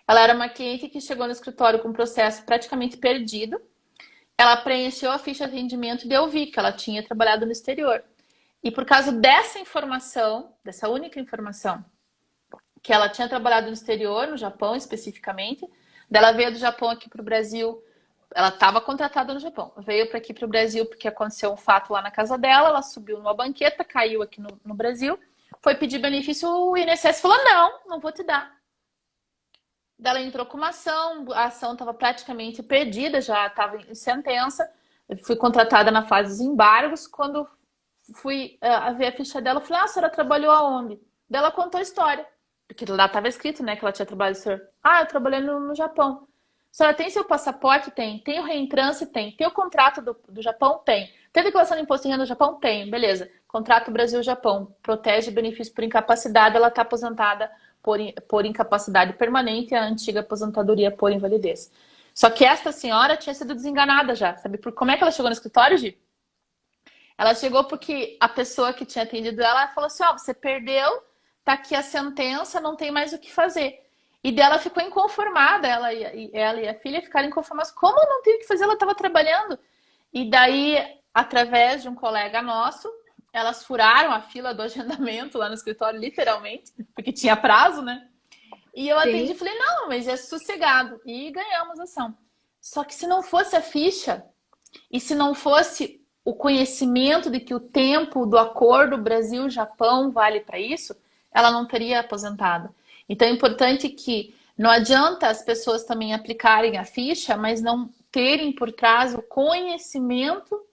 Ela era uma cliente que chegou no escritório com um processo praticamente perdido. Ela preencheu a ficha de atendimento e eu vi que ela tinha trabalhado no exterior. E por causa dessa informação, dessa única informação, que ela tinha trabalhado no exterior, no Japão especificamente, dela veio do Japão aqui para o Brasil. Ela estava contratada no Japão, veio para aqui para o Brasil porque aconteceu um fato lá na casa dela, ela subiu numa banqueta, caiu aqui no Brasil, foi pedir benefício, o INSS falou, não vou te dar. Ela entrou com uma ação, a ação estava praticamente perdida, já estava em sentença, eu fui contratada na fase dos embargos, quando fui ver a ficha dela, eu falei, a senhora trabalhou aonde? Daí ela contou a história, porque lá estava escrito, né, que ela tinha trabalhado no exterior. Eu trabalhei no Japão. A senhora tem seu passaporte? Tem. Tem o reentrance? Tem. Tem o contrato do Japão? Tem. Tem declaração de imposto de renda do Japão? Tem. Beleza. Contrato Brasil-Japão. Protege benefício por incapacidade. Ela está aposentada por incapacidade permanente e a antiga aposentadoria por invalidez. Só que esta senhora tinha sido desenganada já. Sabe como é que ela chegou no escritório, Gi? Ela chegou porque a pessoa que tinha atendido ela falou assim, você perdeu, tá aqui a sentença, não tem mais o que fazer. E dela ficou inconformada, ela e a filha ficaram inconformadas. Como eu não tenho o que fazer? Ela estava trabalhando. E daí, através de um colega nosso, elas furaram a fila do agendamento lá no escritório, literalmente, porque tinha prazo, né? E eu atendi e falei, não, mas é sossegado. E ganhamos a ação. Só que se não fosse a ficha, e se não fosse o conhecimento de que o tempo do acordo Brasil-Japão vale para isso, ela não teria aposentado. Então é importante que não adianta as pessoas também aplicarem a ficha, mas não terem por trás o conhecimento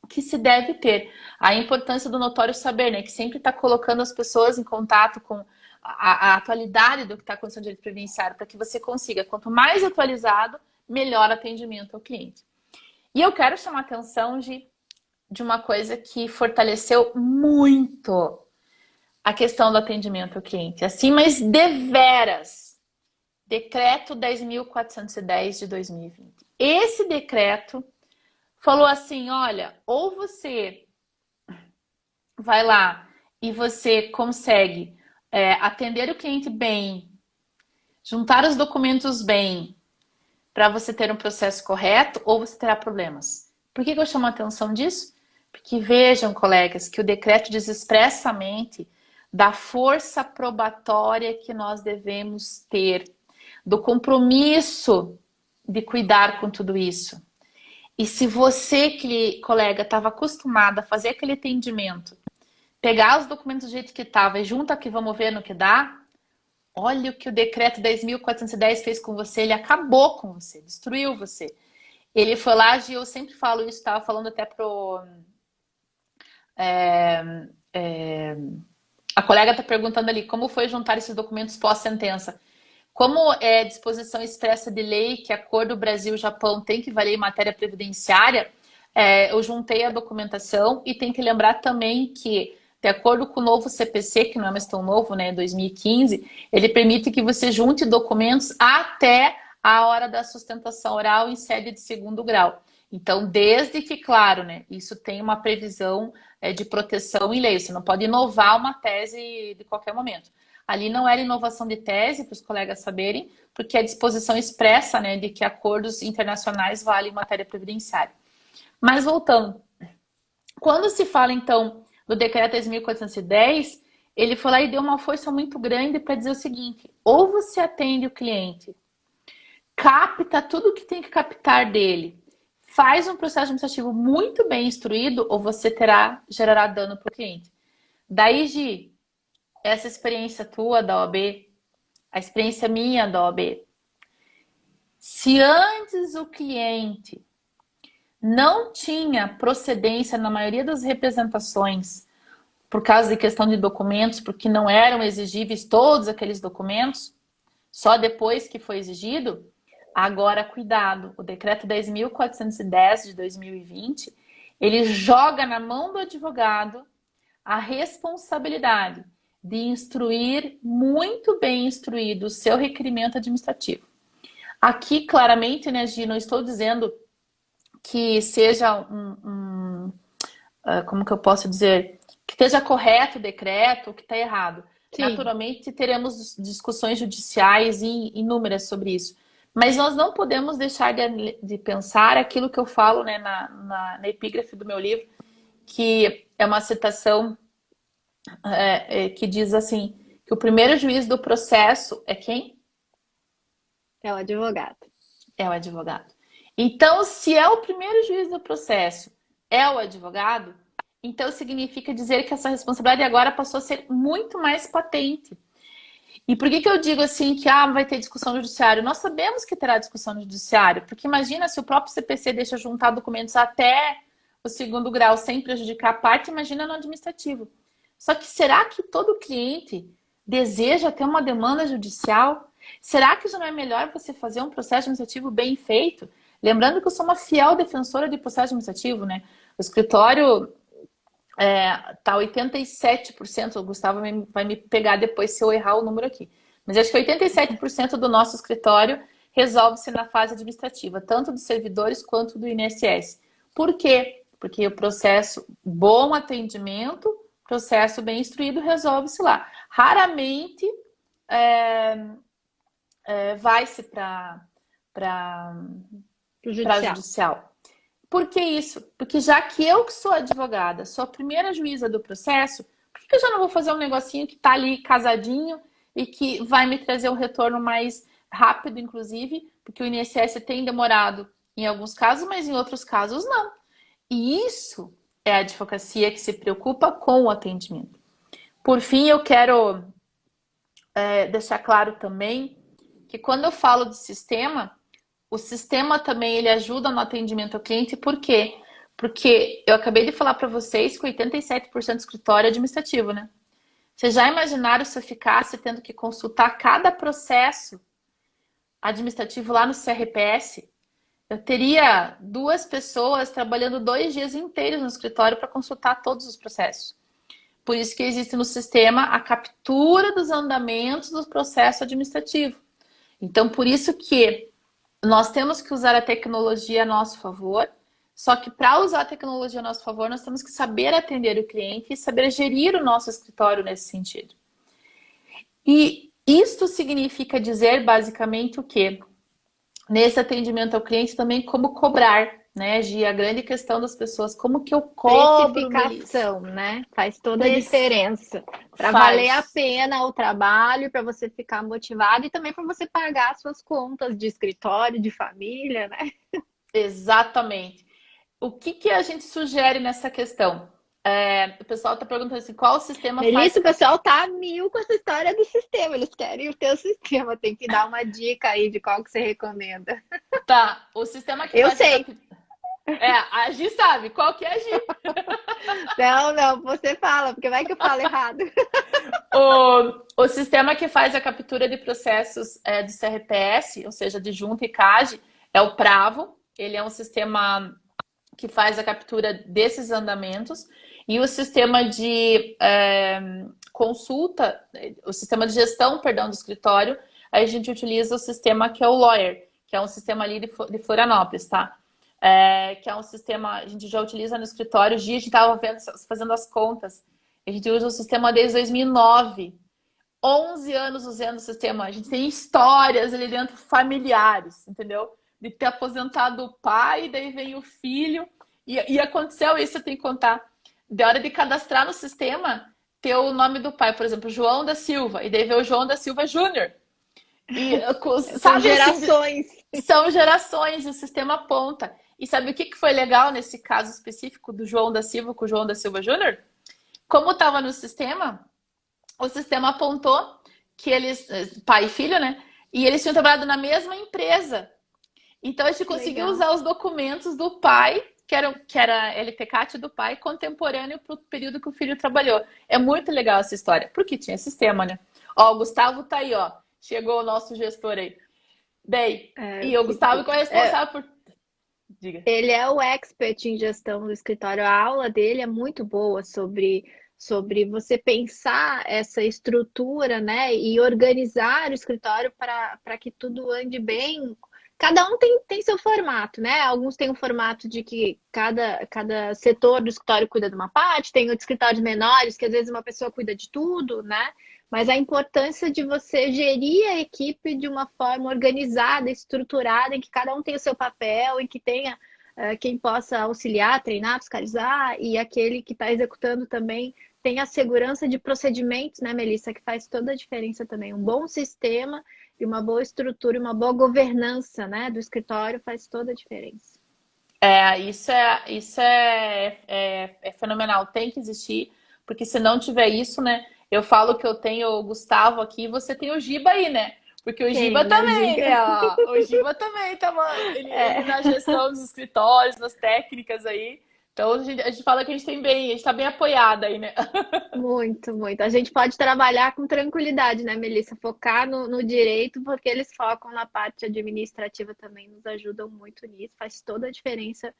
que se deve ter. A importância do notório saber, né? Que sempre está colocando as pessoas em contato com a atualidade do que está acontecendo no direito previdenciário, para que você consiga, quanto mais atualizado, melhor atendimento ao cliente. E eu quero chamar a atenção de uma coisa que fortaleceu muito a questão do atendimento ao cliente. Assim, mas deveras. Decreto 10.410 de 2020. Esse decreto falou assim, olha, ou você vai lá e você consegue atender o cliente bem, juntar os documentos bem, para você ter um processo correto, ou você terá problemas. Por que eu chamo a atenção disso? Porque vejam, colegas, que o decreto diz expressamente da força probatória que nós devemos ter, do compromisso de cuidar com tudo isso. E se você, colega, estava acostumado a fazer aquele atendimento, pegar os documentos do jeito que estava e junta aqui, vamos ver no que dá, olha o que o decreto 10.410 fez com você, ele acabou com você, destruiu você. Ele foi lá, e eu sempre falo isso, estava falando até a colega está perguntando ali, como foi juntar esses documentos pós-sentença? Como é disposição expressa de lei que acordo Brasil-Japão tem que valer em matéria previdenciária, eu juntei a documentação e tem que lembrar também que, de acordo com o novo CPC, que não é mais tão novo, né, 2015, ele permite que você junte documentos até a hora da sustentação oral em sede de segundo grau. Então, desde que, claro, né, isso tem uma previsão de proteção em lei, você não pode inovar uma tese de qualquer momento. Ali não era inovação de tese, para os colegas saberem, porque é disposição expressa, né, de que acordos internacionais valem em matéria previdenciária. Mas voltando, quando se fala, então, do decreto 10.410, ele foi lá e deu uma força muito grande para dizer o seguinte, ou você atende o cliente, capta tudo que tem que captar dele, faz um processo administrativo muito bem instruído, ou você gerará dano para o cliente. Daí, Gi, essa experiência tua da OAB, a experiência minha da OAB, se antes o cliente não tinha procedência na maioria das representações por causa de questão de documentos, porque não eram exigíveis todos aqueles documentos, só depois que foi exigido, agora cuidado, o decreto 10.410 de 2020, ele joga na mão do advogado a responsabilidade de instruir, muito bem instruído, o seu requerimento administrativo. Aqui, claramente, né, Gi, não estou dizendo que seja como que eu posso dizer, que esteja correto o decreto ou que está errado. Sim. Naturalmente, teremos discussões judiciais inúmeras sobre isso. Mas nós não podemos deixar de pensar aquilo que eu falo, né, na epígrafe do meu livro, que é uma citação que diz assim, que o primeiro juiz do processo é quem? É o advogado. É o advogado. Então, se é o primeiro juiz do processo, é o advogado, então significa dizer que essa responsabilidade agora passou a ser muito mais patente. E por que eu digo assim que vai ter discussão no judiciário? Nós sabemos que terá discussão no judiciário, porque imagina se o próprio CPC deixa juntar documentos até o segundo grau sem prejudicar a parte, imagina no administrativo. Só que será que todo cliente deseja ter uma demanda judicial? Será que já não é melhor você fazer um processo administrativo bem feito? Lembrando que eu sou uma fiel defensora de processo administrativo, né? O escritório tá 87%, o Gustavo vai me pegar depois se eu errar o número aqui. Mas acho que 87% do nosso escritório resolve-se na fase administrativa, tanto dos servidores quanto do INSS. Por quê? Porque o processo, bom atendimento, processo bem instruído, resolve-se lá. Raramente vai-se para judicial. Por que isso? Porque já que eu que sou advogada, sou a primeira juíza do processo, por que eu já não vou fazer um negocinho que está ali casadinho e que vai me trazer um retorno mais rápido, inclusive, porque o INSS tem demorado em alguns casos, mas em outros casos não. E isso é a advocacia que se preocupa com o atendimento. Por fim, eu quero deixar claro também que quando eu falo de sistema, o sistema também ele ajuda no atendimento ao cliente. Por quê? Porque eu acabei de falar para vocês que 87% do escritório é administrativo, né? Vocês já imaginaram se eu ficasse tendo que consultar cada processo administrativo lá no CRPS? Eu teria 2 pessoas trabalhando 2 dias inteiros no escritório para consultar todos os processos. Por isso que existe no sistema a captura dos andamentos do processo administrativo. Então, por isso que nós temos que usar a tecnologia a nosso favor, só que para usar a tecnologia a nosso favor, nós temos que saber atender o cliente e saber gerir o nosso escritório nesse sentido. E isto significa dizer, basicamente, o quê? Nesse atendimento ao cliente também como cobrar, né, Gi? A grande questão das pessoas, como que eu cobro, Precificação, Melissa? né? Faz toda a diferença. Para valer a Faz. pena o trabalho, para você ficar motivado e também para você pagar as suas contas de escritório, de família, né? Exatamente. O que que a gente sugere nessa questão? O pessoal está perguntando assim, qual sistema faz Melissa, a o pessoal tá a mil com essa história do sistema. Eles querem o teu sistema. Tem que dar uma dica aí de qual que você recomenda. Tá, o sistema que Eu faz a sei. captura. A Gi sabe. Qual que é a Gi? Não, não, você fala, porque vai que eu falo errado. O sistema que faz a captura de processos de CRPS, ou seja, de junta e CAGE, é o Pravo. Ele é um sistema que faz a captura desses andamentos. E o sistema de consulta, o sistema de gestão, perdão, do escritório, aí a gente utiliza o sistema que é o Lawyer, que é um sistema ali de Florianópolis, tá? Que é um sistema, a gente já utiliza no escritório. Hoje a gente estava fazendo as contas. A gente usa o sistema desde 2009. 11 anos usando o sistema. A gente tem histórias ali dentro familiares, entendeu? De ter aposentado o pai, daí vem o filho. E aconteceu isso, eu tenho que contar. De hora de cadastrar no sistema, ter o nome do pai, por exemplo, João da Silva. E daí veio o João da Silva Júnior. E, São sabe, assim, gerações. são gerações, o sistema aponta. E sabe o que foi legal nesse caso específico do João da Silva com o João da Silva Júnior? Como estava no sistema, o sistema apontou que eles, pai e filho, né? E eles tinham trabalhado na mesma empresa. Então a gente conseguiu usar os documentos do pai, que era LTCAT do pai, contemporâneo para o período que o filho trabalhou. É muito legal essa história, porque tinha sistema, né? Ó, o Gustavo tá aí, ó. Chegou o nosso gestor aí. Bem, e o Gustavo que é o responsável por. Diga. Ele é o expert em gestão do escritório. A aula dele é muito boa sobre você pensar essa estrutura, né? E organizar o escritório para que tudo ande bem. Cada um tem seu formato, né? Alguns têm um formato de que cada setor do escritório cuida de uma parte, tem outros escritórios menores, que às vezes uma pessoa cuida de tudo, né? Mas a importância de você gerir a equipe de uma forma organizada, estruturada, em que cada um tenha o seu papel, em que tenha quem possa auxiliar, treinar, fiscalizar, e aquele que está executando também tem a segurança de procedimentos, né, Melissa, que faz toda a diferença também. Um bom sistema e uma boa estrutura, uma boa governança, né, do escritório faz toda a diferença. Isso é fenomenal. Tem que existir, porque se não tiver isso, né? Eu falo que eu tenho o Gustavo aqui, você tem o Giba aí, né? Porque o Giba também, né? Ó, o Giba também tava ele na gestão dos escritórios, nas técnicas aí. Então a gente fala que a gente tá bem apoiada aí, né? Muito, muito. A gente pode trabalhar com tranquilidade, né, Melissa? Focar no direito, porque eles focam na parte administrativa também, nos ajudam muito nisso. Faz toda a diferença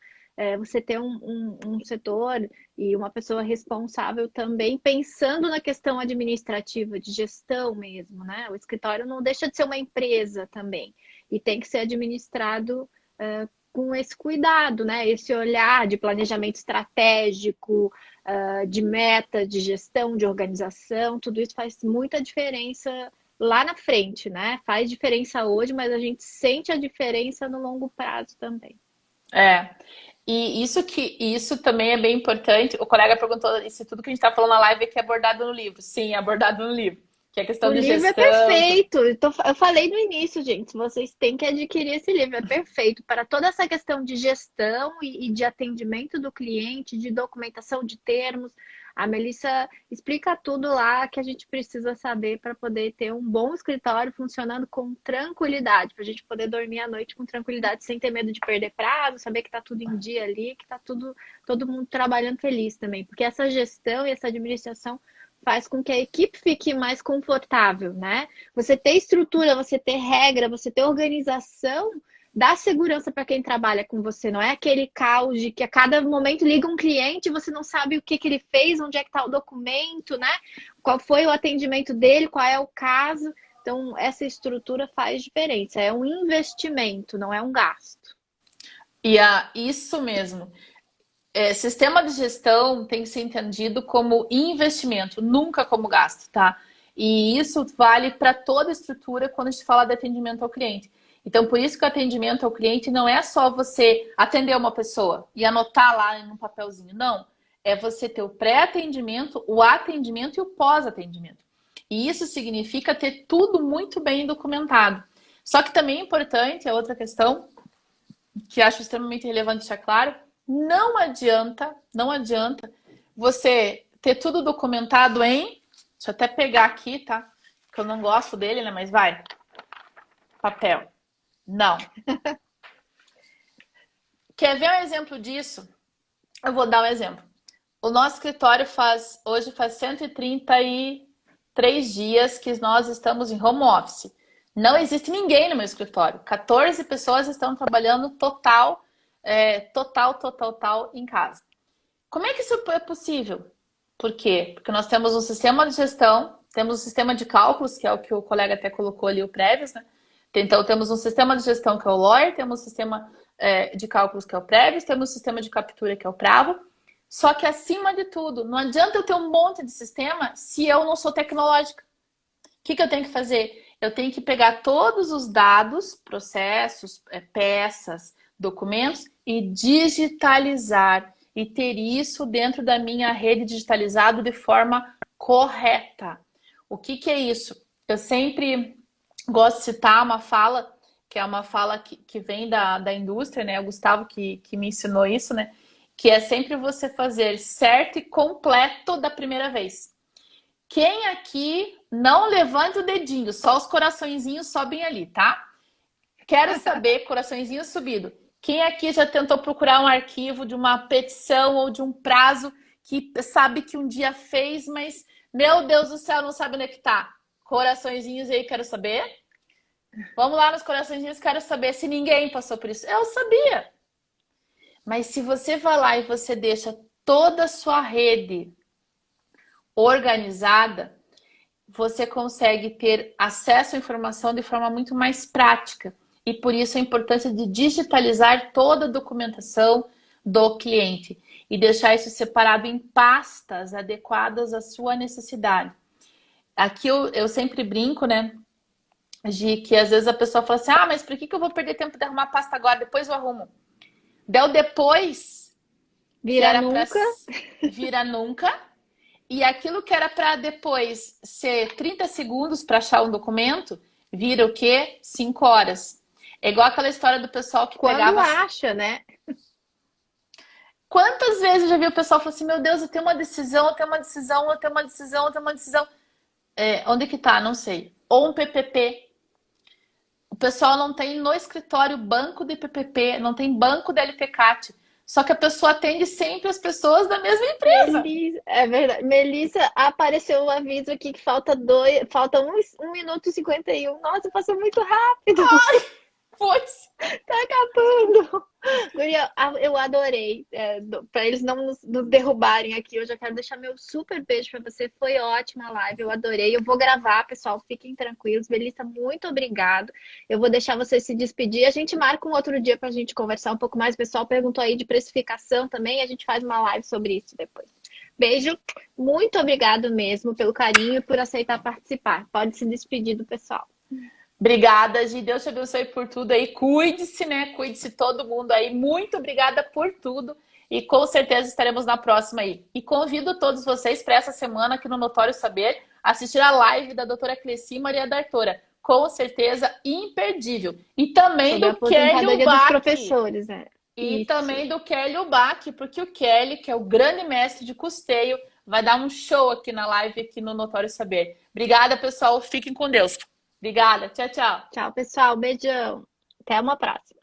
você ter um setor e uma pessoa responsável também pensando na questão administrativa, de gestão mesmo, né? O escritório não deixa de ser uma empresa também e tem que ser administrado com esse cuidado, né? Esse olhar de planejamento estratégico, de meta, de gestão, de organização, tudo isso faz muita diferença lá na frente, né? Faz diferença hoje, mas a gente sente a diferença no longo prazo também. E isso também é bem importante. O colega perguntou se tudo que a gente está falando na live é abordado no livro. Sim, é abordado no livro. Que é questão O de livro é gestão. perfeito. Eu falei no início, gente, vocês têm que adquirir esse livro. É perfeito para toda essa questão de gestão e de atendimento do cliente, de documentação de termos. A Melissa explica tudo lá que a gente precisa saber para poder ter um bom escritório funcionando com tranquilidade, para a gente poder dormir à noite com tranquilidade, sem ter medo de perder prazo, saber que está tudo em dia ali, que está todo mundo trabalhando feliz também. Porque essa gestão e essa administração faz com que a equipe fique mais confortável, né? Você ter estrutura, você ter regra, você ter organização, dá segurança para quem trabalha com você, não é aquele caos de que a cada momento liga um cliente e você não sabe o que que ele fez, onde é que está o documento, né? Qual foi o atendimento dele, qual é o caso. Então, essa estrutura faz diferença. É um investimento, não é um gasto. Isso mesmo. Sistema de gestão tem que ser entendido como investimento, nunca como gasto, tá? E isso vale para toda estrutura quando a gente fala de atendimento ao cliente. Então, por isso que o atendimento ao cliente não é só você atender uma pessoa e anotar lá em um papelzinho. Não. É você ter o pré-atendimento, o atendimento e o pós-atendimento. E isso significa ter tudo muito bem documentado. Só que também é importante, é outra questão que acho extremamente relevante deixar claro, não adianta você ter tudo documentado em... Deixa eu até pegar aqui, tá? Que eu não gosto dele, né? Mas vai. Papel. Não. Quer ver um exemplo disso? Eu vou dar um exemplo. O nosso escritório hoje faz 133 dias que nós estamos em home office. Não existe ninguém no meu escritório. 14 pessoas estão trabalhando total em casa. Como é que isso é possível? Por quê? Porque nós temos um sistema de gestão, temos um sistema de cálculos, que é o que o colega até colocou ali, o Prévios, né? Então, temos um sistema de gestão que é o Lawyer, temos um sistema de cálculos que é o Prévios, temos um sistema de captura que é o Pravo. Só que, acima de tudo, não adianta eu ter um monte de sistema se eu não sou tecnológica. O que eu tenho que fazer? Eu tenho que pegar todos os dados, processos, peças, documentos e digitalizar e ter isso dentro da minha rede digitalizado de forma correta. O que é isso? Eu sempre gosto de citar uma fala, que é uma fala que vem da indústria, né? O Gustavo que me ensinou isso, né? Que é sempre você fazer certo e completo da primeira vez. Quem aqui não levanta o dedinho, só os coraçõezinhos sobem ali, tá? Quero saber, coraçõezinho subido. Quem aqui já tentou procurar um arquivo de uma petição ou de um prazo que sabe que um dia fez, mas, meu Deus do céu, não sabe onde é que tá? Coraçõezinhos aí, quero saber. Vamos lá nos coraçõezinhos, quero saber se ninguém passou por isso. Eu sabia. Mas se você vai lá e você deixa toda a sua rede organizada, você consegue ter acesso à informação de forma muito mais prática. E por isso a importância de digitalizar toda a documentação do cliente e deixar isso separado em pastas adequadas à sua necessidade. Aqui eu sempre brinco, né, de que às vezes a pessoa fala assim, mas por que eu vou perder tempo de arrumar a pasta agora? Depois eu arrumo. Depois Vira nunca. Vira nunca. E aquilo que era para depois ser 30 segundos para achar um documento, vira o quê? 5 horas. É igual aquela história do pessoal que Quando pegava... acha, né? Quantas vezes eu já vi o pessoal falar assim, meu Deus, eu tenho uma decisão, eu tenho uma decisão, eu tenho uma decisão, eu tenho uma decisão. Onde que tá? Não sei. Ou um PPP. O pessoal não tem no escritório banco de PPP, não tem banco de LPCAT. Só que a pessoa atende sempre as pessoas da mesma empresa. É verdade. Melissa, apareceu o aviso aqui que falta 1 minuto e 51. Nossa, passou muito rápido. Pois. Tá acabando. Guria, eu adorei. Para eles não nos derrubarem aqui, eu já quero deixar meu super beijo para você. Foi ótima a live, eu adorei. Eu vou gravar, pessoal, fiquem tranquilos. Melissa, muito obrigado. Eu vou deixar você se despedir. A gente marca um outro dia para a gente conversar um pouco mais. O pessoal perguntou aí de precificação também. A gente faz uma live sobre isso depois. Beijo. Muito obrigado mesmo pelo carinho e por aceitar participar. Pode se despedir do pessoal. Obrigada, Gi. Deus te abençoe por tudo aí. Cuide-se, né? Cuide-se todo mundo aí. Muito obrigada por tudo. E com certeza estaremos na próxima aí. E convido todos vocês para essa semana aqui no Notório Saber assistir a live da doutora Cleci Maria D'Artora. Com certeza imperdível. E também do Kelly Ubach. Professores, né? E também do Kelly Ubach, porque o Kelly, que é o grande mestre de custeio, vai dar um show aqui na live aqui no Notório Saber. Obrigada, pessoal. Fiquem com Deus. Obrigada. Tchau, tchau. Tchau, pessoal. Beijão. Até uma próxima.